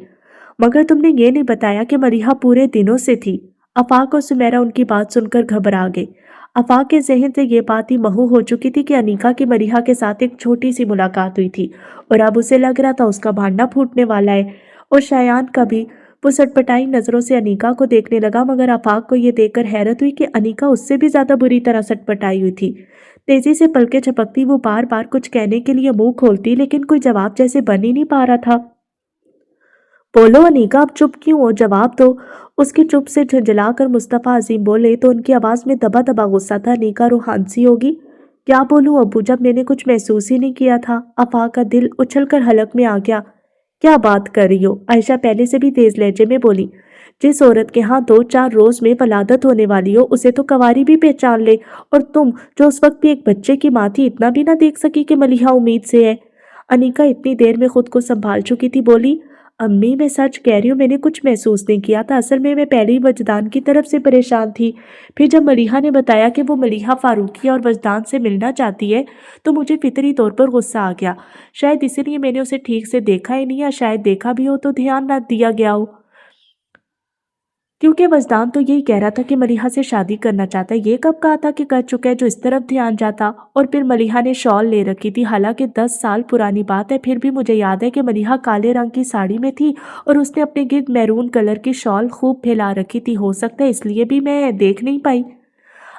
मगर तुमने ये नहीं बताया कि मरीहा पूरे दिनों से थी। आफाक और सुमेरा उनकी बात सुनकर घबरा गए। आफाक के जहन से ये बात ही महू हो चुकी थी कि अनीका की मरीहा के साथ एक छोटी सी मुलाकात हुई थी और अब उसे लग रहा था उसका भांडा फूटने वाला है। और शायान का भी। वो सटपटाई नजरों से अनीका को देखने लगा, मगर आफाक को ये देखकर हैरत हुई कि अनीका उससे भी ज्यादा बुरी तरह सटपटाई हुई थी। तेजी से पलकें झपकती वो बार बार कुछ कहने के लिए मुंह खोलती, लेकिन कोई जवाब जैसे बन ही नहीं पा रहा था। بولو انیکا، اب چپ کیوں ہو؟ جواب دو۔ اس کی چپ سے جھنجھلا کر مصطفیٰ عظیم بولے تو ان کی آواز میں دبا دبا غصہ تھا۔ انیکا روحان سی ہوگی؟ کیا بولوں ابو، جب میں نے کچھ محسوس ہی نہیں کیا تھا؟ آفاق کا دل اچھل کر حلق میں آ گیا۔ کیا بات کر رہی ہو؟ عائشہ پہلے سے بھی تیز لہجے میں بولی۔ جس عورت کے ہاں 2-4 روز میں ولادت ہونے والی ہو اسے تو کنواری بھی پہچان لے، اور تم جو اس وقت بھی ایک بچے کی ماں تھی اتنا بھی نہ دیکھ سکی کہ ملیحہ امید سے ہے؟ انیکا اتنی دیر میں خود کو سنبھال چکی تھی، بولی امی میں سچ کہہ رہی ہوں، میں نے کچھ محسوس نہیں کیا تھا، اصل میں پہلے ہی وجدان کی طرف سے پریشان تھی۔ پھر جب ملیحہ نے بتایا کہ وہ ملیحہ فاروقی اور وجدان سے ملنا چاہتی ہے تو مجھے فطری طور پر غصہ آ گیا۔ شاید اسی لیے میں نے اسے ٹھیک سے دیکھا ہی نہیں، یا شاید دیکھا بھی ہو تو دھیان نہ دیا گیا ہو، کیونکہ وجدان تو یہی کہہ رہا تھا کہ ملیحہ سے شادی کرنا چاہتا ہے۔ یہ کب کہا تھا کہ کر چکا ہے جو اس طرف دھیان جاتا؟ اور پھر ملیحہ نے شال لے رکھی تھی، حالانکہ 10 سال پرانی بات ہے، پھر بھی مجھے یاد ہے کہ ملیحہ کالے رنگ کی ساڑی میں تھی اور اس نے اپنے گرد میرون کلر کی شال خوب پھیلا رکھی تھی، ہو سکتا ہے اس لیے بھی میں دیکھ نہیں پائی۔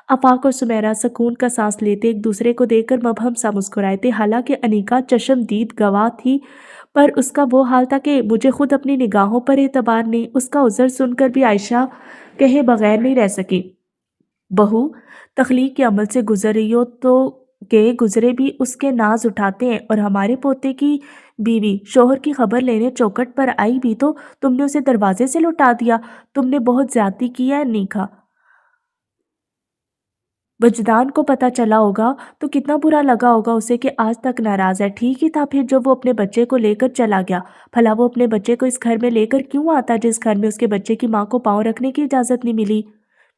آفاق اور سمیرہ سکون کا سانس لیتے ایک دوسرے کو دیکھ کر مبہم سا مسکرائے تھے، حالانکہ انیکا چشمدید گواہ تھی، پر اس کا وہ حال تھا کہ مجھے خود اپنی نگاہوں پر اعتبار نہیں۔ اس کا عذر سن کر بھی عائشہ کہے بغیر نہیں رہ سکی۔ بہو، تخلیق کے عمل سے گزر رہی ہو تو کہ گزرے بھی اس کے ناز اٹھاتے ہیں، اور ہمارے پوتے کی بیوی شوہر کی خبر لینے چوکھٹ پر آئی بھی تو تم نے اسے دروازے سے لٹا دیا۔ تم نے بہت زیادتی کی ہے نیکا۔ وجدان کو پتہ چلا ہوگا تو کتنا برا لگا ہوگا اسے کہ آج تک ناراض ہے۔ ٹھیک ہی تھا پھر جو وہ اپنے بچے کو لے کر چلا گیا۔ بھلا وہ اپنے بچے کو اس گھر میں لے کر کیوں آتا جس گھر میں اس کے بچے کی ماں کو پاؤں رکھنے کی اجازت نہیں ملی؟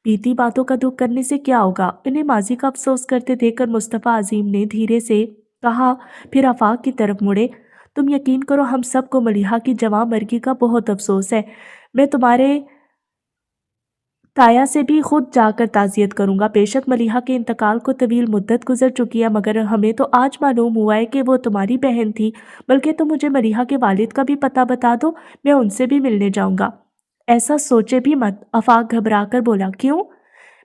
بیتی باتوں کا دکھ کرنے سے کیا ہوگا؟ انہیں ماضی کا افسوس کرتے دیکھ کر مصطفیٰ عظیم نے دھیرے سے کہا، پھر آفاق کی طرف مڑے، تم یقین کرو ہم سب کو ملیحہ کی جواں مرگی کا بہت افسوس ہے۔ میں تمہارے تایا سے بھی خود جا کر تعزیت کروں گا۔ بے شک ملیحہ کے انتقال کو طویل مدت گزر چکی ہے، مگر ہمیں تو آج معلوم ہوا ہے کہ وہ تمہاری بہن تھی۔ بلکہ تم مجھے ملیحہ کے والد کا بھی پتہ بتا دو، میں ان سے بھی ملنے جاؤں گا۔ ایسا سوچے بھی مت، آفاق گھبرا کر بولا۔ کیوں؟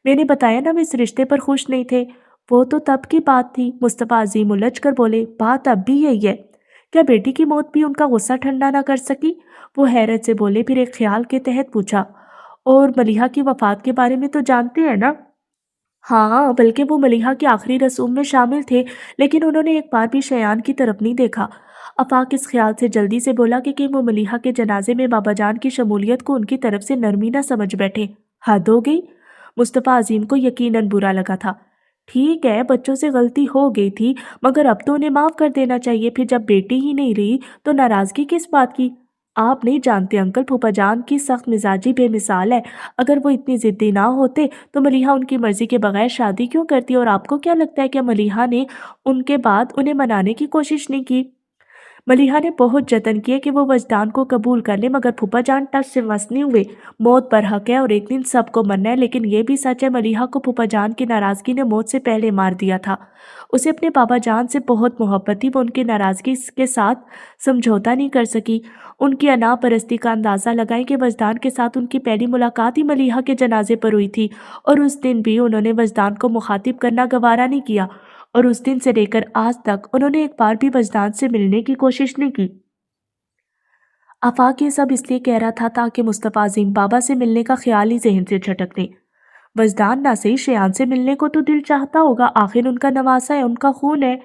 میں نے بتایا نا وہ اس رشتے پر خوش نہیں تھے۔ وہ تو تب کی بات تھی، مصطفیٰ عظیم الجھ کر بولے۔ بات اب بھی یہی ہے؟ کیا بیٹی کی موت بھی ان کا غصہ ٹھنڈا نہ کر سکی؟ وہ حیرت سے بولے، پھر ایک خیال کے تحت پوچھا، اور ملیحہ کی وفات کے بارے میں تو جانتے ہیں نا؟ ہاں، بلکہ وہ ملیحہ کی آخری رسوم میں شامل تھے، لیکن انہوں نے ایک بار بھی شیان کی طرف نہیں دیکھا۔ آفاق اس خیال سے جلدی سے بولا کہ وہ ملیحہ کے جنازے میں بابا جان کی شمولیت کو ان کی طرف سے نرمی نہ سمجھ بیٹھے۔ حد ہو گئی۔ مصطفیٰ عظیم کو یقیناً برا لگا تھا۔ ٹھیک ہے، بچوں سے غلطی ہو گئی تھی، مگر اب تو انہیں معاف کر دینا چاہیے۔ پھر جب بیٹی ہی نہیں رہی تو ناراضگی کس بات کی؟ آپ نہیں جانتے انکل، پھوپھا جان کی سخت مزاجی بے مثال ہے۔ اگر وہ اتنی ضدی نہ ہوتے تو ملیحہ ان کی مرضی کے بغیر شادی کیوں کرتی؟ اور آپ کو کیا لگتا ہے کہ ملیحہ نے ان کے بعد انہیں منانے کی کوشش نہیں کی؟ ملیحہ نے بہت جتن کیے کہ وہ وجدان کو قبول کر لے، مگر پھوپھا جان ٹس سے مس نہیں ہوئے۔ موت برحق ہے اور ایک دن سب کو مرنا ہے، لیکن یہ بھی سچ ہے ملیحہ کو پھوپھا جان کی ناراضگی نے موت سے پہلے مار دیا تھا۔ اسے اپنے بابا جان سے بہت محبت تھی، وہ ان کی ناراضگی کے ساتھ سمجھوتا نہیں کر سکی۔ ان کی انا پرستی کا اندازہ لگائیں کہ وجدان کے ساتھ ان کی پہلی ملاقات ہی ملیحہ کے جنازے پر ہوئی تھی، اور اس دن بھی انہوں نے وجدان کو مخاطب کرنا گوارا نہیں کیا، اور اس دن سے لے کر آج تک انہوں نے ایک بار بھی وجدان سے ملنے کی کوشش نہیں کی۔ آفاق یہ سب اس لیے کہہ رہا تھا تاکہ مصطفیٰ عظیم بابا سے ملنے کا خیال ہی ذہن سے جھٹک دے۔ وجدان نہ صحیح شیان سے ملنے کو تو دل چاہتا ہوگا، آخر ان کا نواسا ہے، ان کا خون ہے۔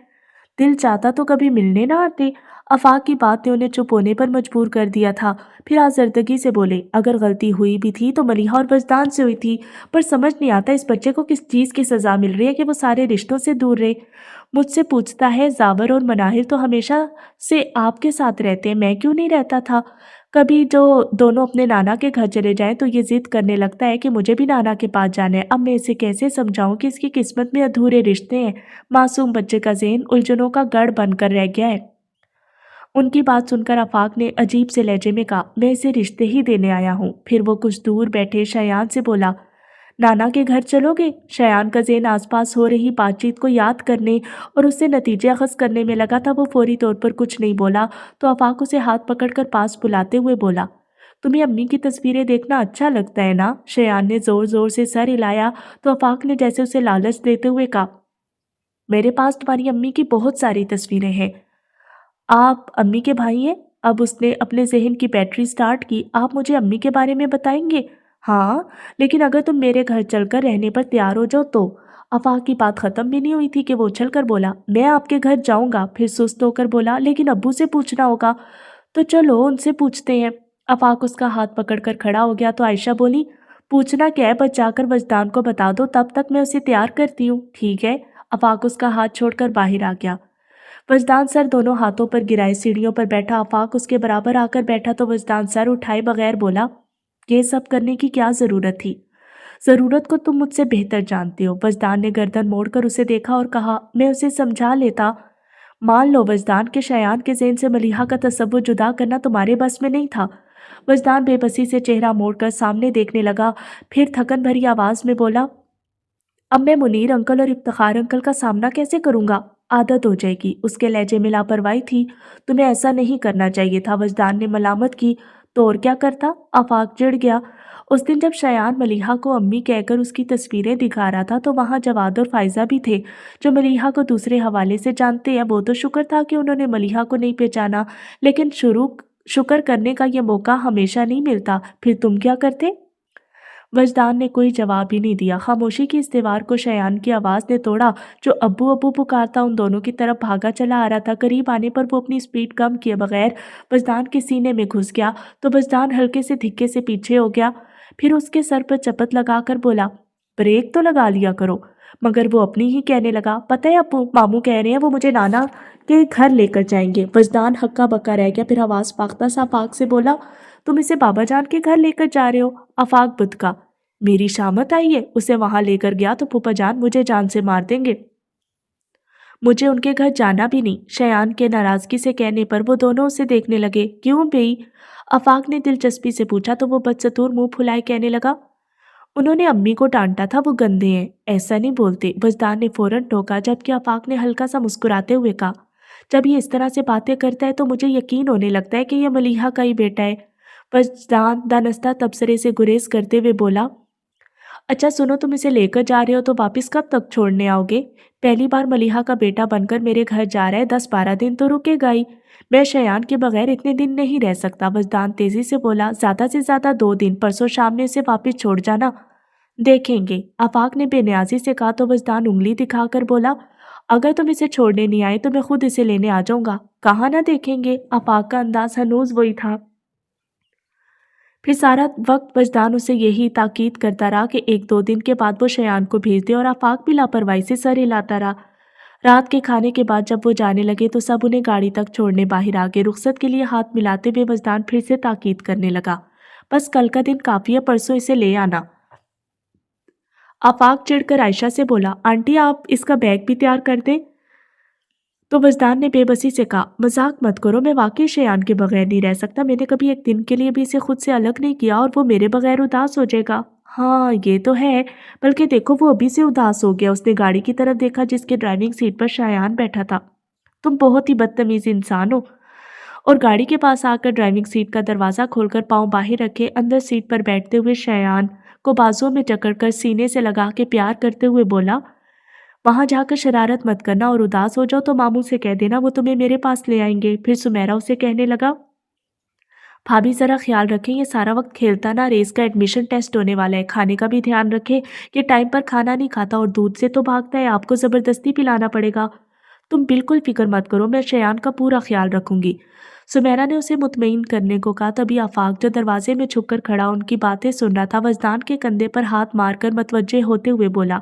دل چاہتا تو کبھی ملنے نہ آتے۔ آفاق کی بات نے انہیں چپ ہونے پر مجبور کر دیا تھا۔ پھر آزردگی سے بولے، اگر غلطی ہوئی بھی تھی تو ملیحہ اور وجدان سے ہوئی تھی، پر سمجھ نہیں آتا اس بچے کو کس چیز کی سزا مل رہی ہے کہ وہ سارے رشتوں سے دور رہے۔ مجھ سے پوچھتا ہے زاور اور مناہر تو ہمیشہ سے آپ کے ساتھ رہتے ہیں، میں کیوں نہیں رہتا تھا؟ کبھی جو دونوں اپنے نانا کے گھر چلے جائیں تو یہ ضد کرنے لگتا ہے کہ مجھے بھی نانا کے پاس جانا ہے۔ اب میں اسے کیسے سمجھاؤں کہ اس کی قسمت میں ادھورے رشتے ہیں؟ معصوم بچے کا ذہن الجھنوں کا گڑھ بن کر رہ گیا ہے۔ ان کی بات سن کر آفاق نے عجیب سے لہجے میں کہا، میں اسے رشتے ہی دینے آیا ہوں۔ پھر وہ کچھ دور بیٹھے شیان سے بولا، نانا کے گھر چلو گے؟ شیان کا ذہن آس پاس ہو رہی بات چیت کو یاد کرنے اور اس سے نتیجے اخذ کرنے میں لگا تھا۔ وہ فوری طور پر کچھ نہیں بولا تو آفاق اسے ہاتھ پکڑ کر پاس بلاتے ہوئے بولا، تمہیں امی کی تصویریں دیکھنا اچھا لگتا ہے نا؟ شیان نے زور زور سے سر ہلایا تو آفاق نے جیسے اسے لالچ دیتے ہوئے کہا، میرے پاس تمہاری امی کی بہت ساری تصویریں ہیں۔ آپ امی کے بھائی ہیں؟ اب उसने अपने जहन की बैटरी स्टार्ट की। आप मुझे अम्मी के बारे में बताएंगे? हाँ, लेकिन अगर तुम मेरे घर चलकर रहने पर तैयार हो जाओ तो। आफाक की बात खत्म भी नहीं हुई थी कि वो उछलकर बोला, मैं आपके घर जाऊंगा। फिर सुस्त होकर बोला, लेकिन अब्बू से पूछना होगा। तो चलो उनसे पूछते हैं। आफाक उसका हाथ पकड़कर खड़ा हो गया तो आयशा बोली, पूछना क्या है, बस जाकर वजदान को बता दो, तब तक मैं उसे तैयार करती हूँ। ठीक है। आफाक उसका हाथ छोड़कर बाहर आ गया। वजदान सर दोनों हाथों पर गिराए सीढ़ियों पर बैठा। आफाक उसके बराबर आकर बैठा तो वजदान सर उठाए बगैर बोला, ये सब करने की क्या जरूरत थी? जरूरत को तुम मुझसे बेहतर जानते हो। वजदान ने गर्दन मोड़कर उसे देखा और कहा, मैं उसे समझा लेता। मान लो वजदान के शयान के ज़हन से मलिहा का तसव्वुर जुदा करना तुम्हारे बस में नहीं था। वजदान बेबसी से चेहरा मोड़कर सामने देखने लगा, फिर थकन भरी आवाज में बोला, अब मैं मुनीर अंकल और इफ्तिखार अंकल का सामना कैसे करूंगा? आदत हो जाएगी। उसके लहजे में लापरवाही थी। तुम्हें ऐसा नहीं करना चाहिए था। वजदान ने मलामत की। तो और क्या करता? आफाक चिढ़ गया। उस दिन जब शयान मलिहा को अम्मी कहकर उसकी तस्वीरें दिखा रहा था तो वहां जवाद और फायजा भी थे, जो मलिहा को दूसरे हवाले से जानते हैं। वो तो शुक्र था कि उन्होंने मलिहा को नहीं पहचाना, लेकिन शुक्र करने का यह मौका हमेशा नहीं मिलता। फिर तुम क्या करते? वजदान ने कोई जवाब ही नहीं दिया। खामोशी की इस दीवार को शयान की आवाज ने तोड़ा, जो अब्बू अब्बू पुकारता उन दोनों की तरफ भागा चला आ रहा था। करीब आने पर वो अपनी स्पीड कम किए बगैर वजदान के सीने में घुस गया तो वजदान हल्के से धिक्के से पीछे हो गया। फिर उसके सर पर चपत लगाकर बोला, ब्रेक तो लगा लिया करो। मगर वो अपनी ही कहने लगा, पता है अब्बू, मामू कह रहे हैं वो मुझे नाना के घर लेकर जाएंगे। वजदान हक्का बक्का रह गया। फिर आवाज पाकता सा आफाक से बोला, तुम इसे बाबा जान के घर लेकर जा रहे हो? आफाक बुदका, मेरी शामत आई है, उसे वहां लेकर गया तो फूफा जान मुझे जान से मार देंगे। मुझे उनके घर जाना भी नहीं। शयान के नाराजगी से कहने पर वो दोनों उसे देखने लगे। क्यों बेई? आफाक ने दिलचस्पी से पूछा तो वो बदसतूर मुंह फुलाए कहने लगा, उन्होंने अम्मी को डांटा था, वो गंदे हैं। ऐसा नहीं बोलते। वजदान ने फौरन टोका, जबकि आफाक ने हल्का सा मुस्कुराते हुए कहा, जब ये इस तरह से बातें करता है तो मुझे यकीन होने लगता है कि यह मलिहा का ही बेटा है। वजदान दानस्ता तबसरे से गुरेज करते हुए बोला, अच्छा सुनो, तुम इसे लेकर जा रहे हो तो वापस कब तक छोड़ने आओगे? पहली बार मलिहा का बेटा बनकर मेरे घर जा रहा है, 10-12 दिन तो रुकेगा ही। मैं शयान के बगैर इतने दिन नहीं रह सकता। वजदान तेजी से बोला, ज्यादा से ज्यादा 2 दिन, परसों शाम ने इसे वापस छोड़ जाना। देखेंगे। आफाक ने बेनियाजी से कहा तो वजदान उंगली दिखाकर बोला, अगर तुम इसे छोड़ने नहीं आए तो मैं खुद इसे लेने आ जाऊंगा। कहा ना देखेंगे। आफाक का अंदाज हनूज वही था। फिर सारा वक्त वजदान उसे यही ताकीद करता रहा कि 1-2 दिन के बाद वो शयान को भेज दे, और आफाक भी लापरवाही से सर हिलाता रहा। रात के खाने के बाद जब वो जाने लगे तो सब उन्हें गाड़ी तक छोड़ने बाहर आ गए। रुखसत के लिए हाथ मिलाते हुए वजदान फिर से ताकीद करने लगा, बस कल का दिन काफी है, परसों इसे ले आना। आफाक चिढ़कर आयशा से बोला, आंटी आप इसका बैग भी तैयार कर दें। तो वजदान ने बेबसी से कहा, मजाक मत करो, मैं वाकई शयान के बगैर नहीं रह सकता। मैंने कभी एक दिन के लिए भी इसे खुद से अलग नहीं किया, और वो मेरे बगैर उदास हो जाएगा। हाँ ये तो है, बल्कि देखो वो अभी से उदास हो गया। उसने गाड़ी की तरफ देखा जिसके ड्राइविंग सीट पर शयान बैठा था। तुम बहुत ही बदतमीज इंसान हो। और गाड़ी के पास आकर ड्राइविंग सीट का दरवाजा खोलकर पांव बाहर रखे अंदर सीट पर बैठते हुए शयान को बाजुओं में जकड़कर सीने से लगा के प्यार करते हुए बोला, वहां जाकर शरारत मत करना, और उदास हो जाओ तो मामू से कह देना, वो तुम्हें मेरे पास ले आएंगे। फिर सुमेरा उसे कहने लगा, भाभी जरा ख्याल रखें, ये सारा वक्त खेलता ना, रेस का एडमिशन टेस्ट होने वाला है। खाने का भी ध्यान रखें, ये टाइम पर खाना नहीं खाता और दूध से तो भागता है, आपको जबरदस्ती पिलाना पड़ेगा। तुम बिल्कुल फिक्र मत करो, मैं शयान का पूरा ख्याल रखूंगी। सुमेरा ने उसे मुतमईन करने को कहा। तभी आफाक जो दरवाजे में छुपकर खड़ा उनकी बातें सुन रहा था, वजदान के कंधे पर हाथ मारकर मतवज्जे होते हुए बोला,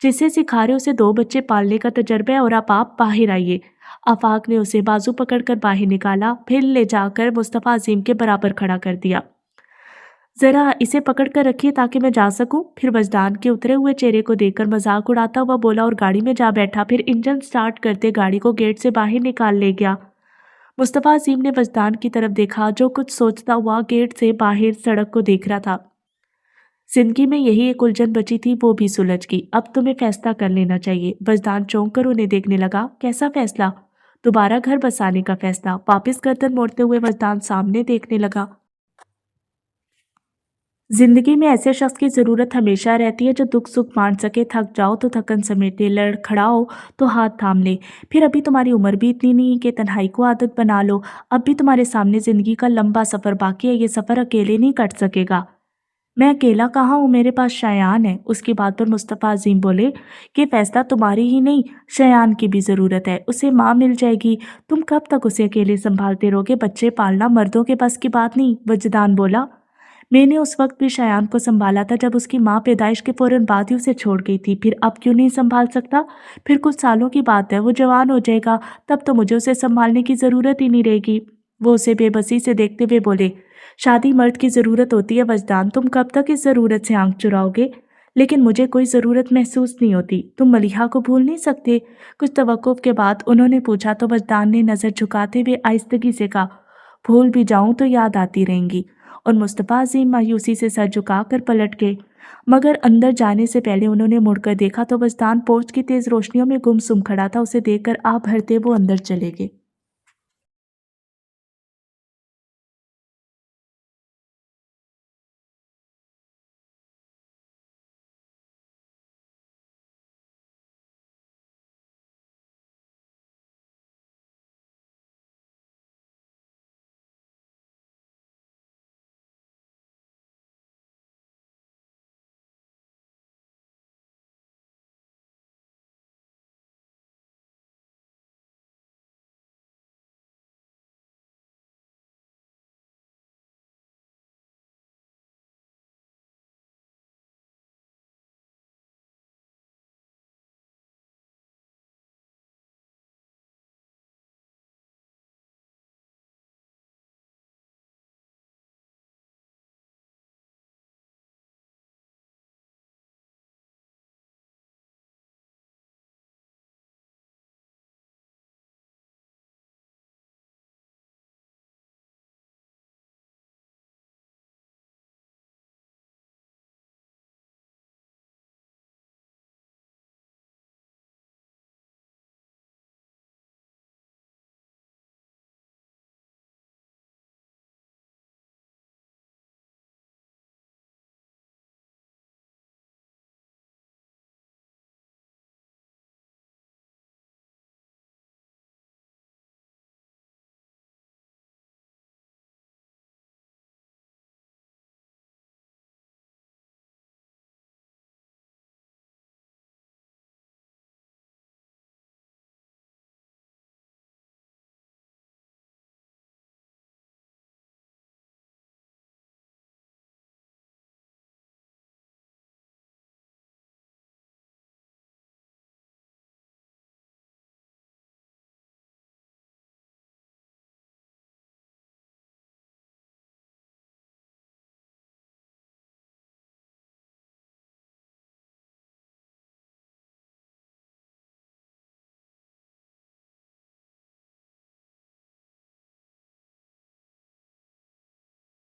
जिसे सिखा रहे उसे 2 बच्चे पालने का तजर्बा है, और आप बाहर आइए। आफाक ने उसे बाजू पकड़कर बाहर निकाला, फिर ले जाकर मुस्तफ़ा अजीम के बराबर खड़ा कर दिया। जरा इसे पकड़ कर रखिए ताकि मैं जा सकूं। फिर वजदान के उतरे हुए चेहरे को देखकर मजाक उड़ाता हुआ बोला, और गाड़ी में जा बैठा। फिर इंजन स्टार्ट करते गाड़ी को गेट से बाहर निकाल ले गया। मुस्तफ़ा अजीम ने वजदान की तरफ देखा, जो कुछ सोचता हुआ गेट से बाहर सड़क को देख रहा था। जिंदगी में यही एक उलझन बची थी, वो भी सुलझ गई। अब तुम्हें फैसला कर लेना चाहिए। वजदान चौंक कर उन्हें देखने लगा। कैसा फैसला? दोबारा घर बसाने का फैसला। वापस गर्दन मोड़ते हुए वजदान सामने देखने लगा। जिंदगी में ऐसे शख्स की ज़रूरत हमेशा रहती है जो दुख सुख बांट सके। थक जाओ तो थकन समेटे, लड़खड़ाओ तो हाथ थाम ले। फिर अभी तुम्हारी उम्र भी इतनी नहीं है कि तन्हाई को आदत बना लो। अब भी तुम्हारे सामने ज़िंदगी का लंबा सफ़र बाकी है। ये सफ़र अकेले नहीं कट सकेगा। मैं अकेला कहाँ हूँ, मेरे पास शयान है। उसकी बात पर मुस्तफ़ा अज़ीम बोले कि फ़ैसला तुम्हारी ही नहीं, शयान की भी ज़रूरत है। उसे माँ मिल जाएगी। तुम कब तक उसे अकेले संभालते रहोगे? बच्चे पालना मर्दों के बस की बात नहीं। वजदान बोला, मैंने उस वक्त भी शयान को संभाला था जब उसकी माँ पैदाइश के फ़ौरन बाद ही उसे छोड़ गई थी। फिर अब क्यों नहीं संभाल सकता? फिर कुछ सालों की बात है, वो जवान हो जाएगा, तब तो मुझे उसे संभालने की ज़रूरत ही नहीं रहेगी। वो उसे बेबसी से देखते हुए बोले, शादी मर्द की ज़रूरत होती है वजदान, तुम कब तक इस ज़रूरत से आंख चुराओगे? लेकिन मुझे कोई ज़रूरत महसूस नहीं होती। तुम मलिहा को भूल नहीं सकते? कुछ तवक्कुफ के बाद उन्होंने पूछा तो वजदान ने नज़र झुकाते हुए आहिस्तगी से कहा, भूल भी जाऊं तो याद आती रहेंगी। और मुस्तफ़ा अज़ीम मायूसी से सर झुकाकर पलट गए। मगर अंदर जाने से पहले उन्होंने मुड़कर देखा तो वजदान पोर्च की तेज़ रोशनियों में गुमसुम खड़ा था। उसे देखकर आप भरते वो अंदर चले गए।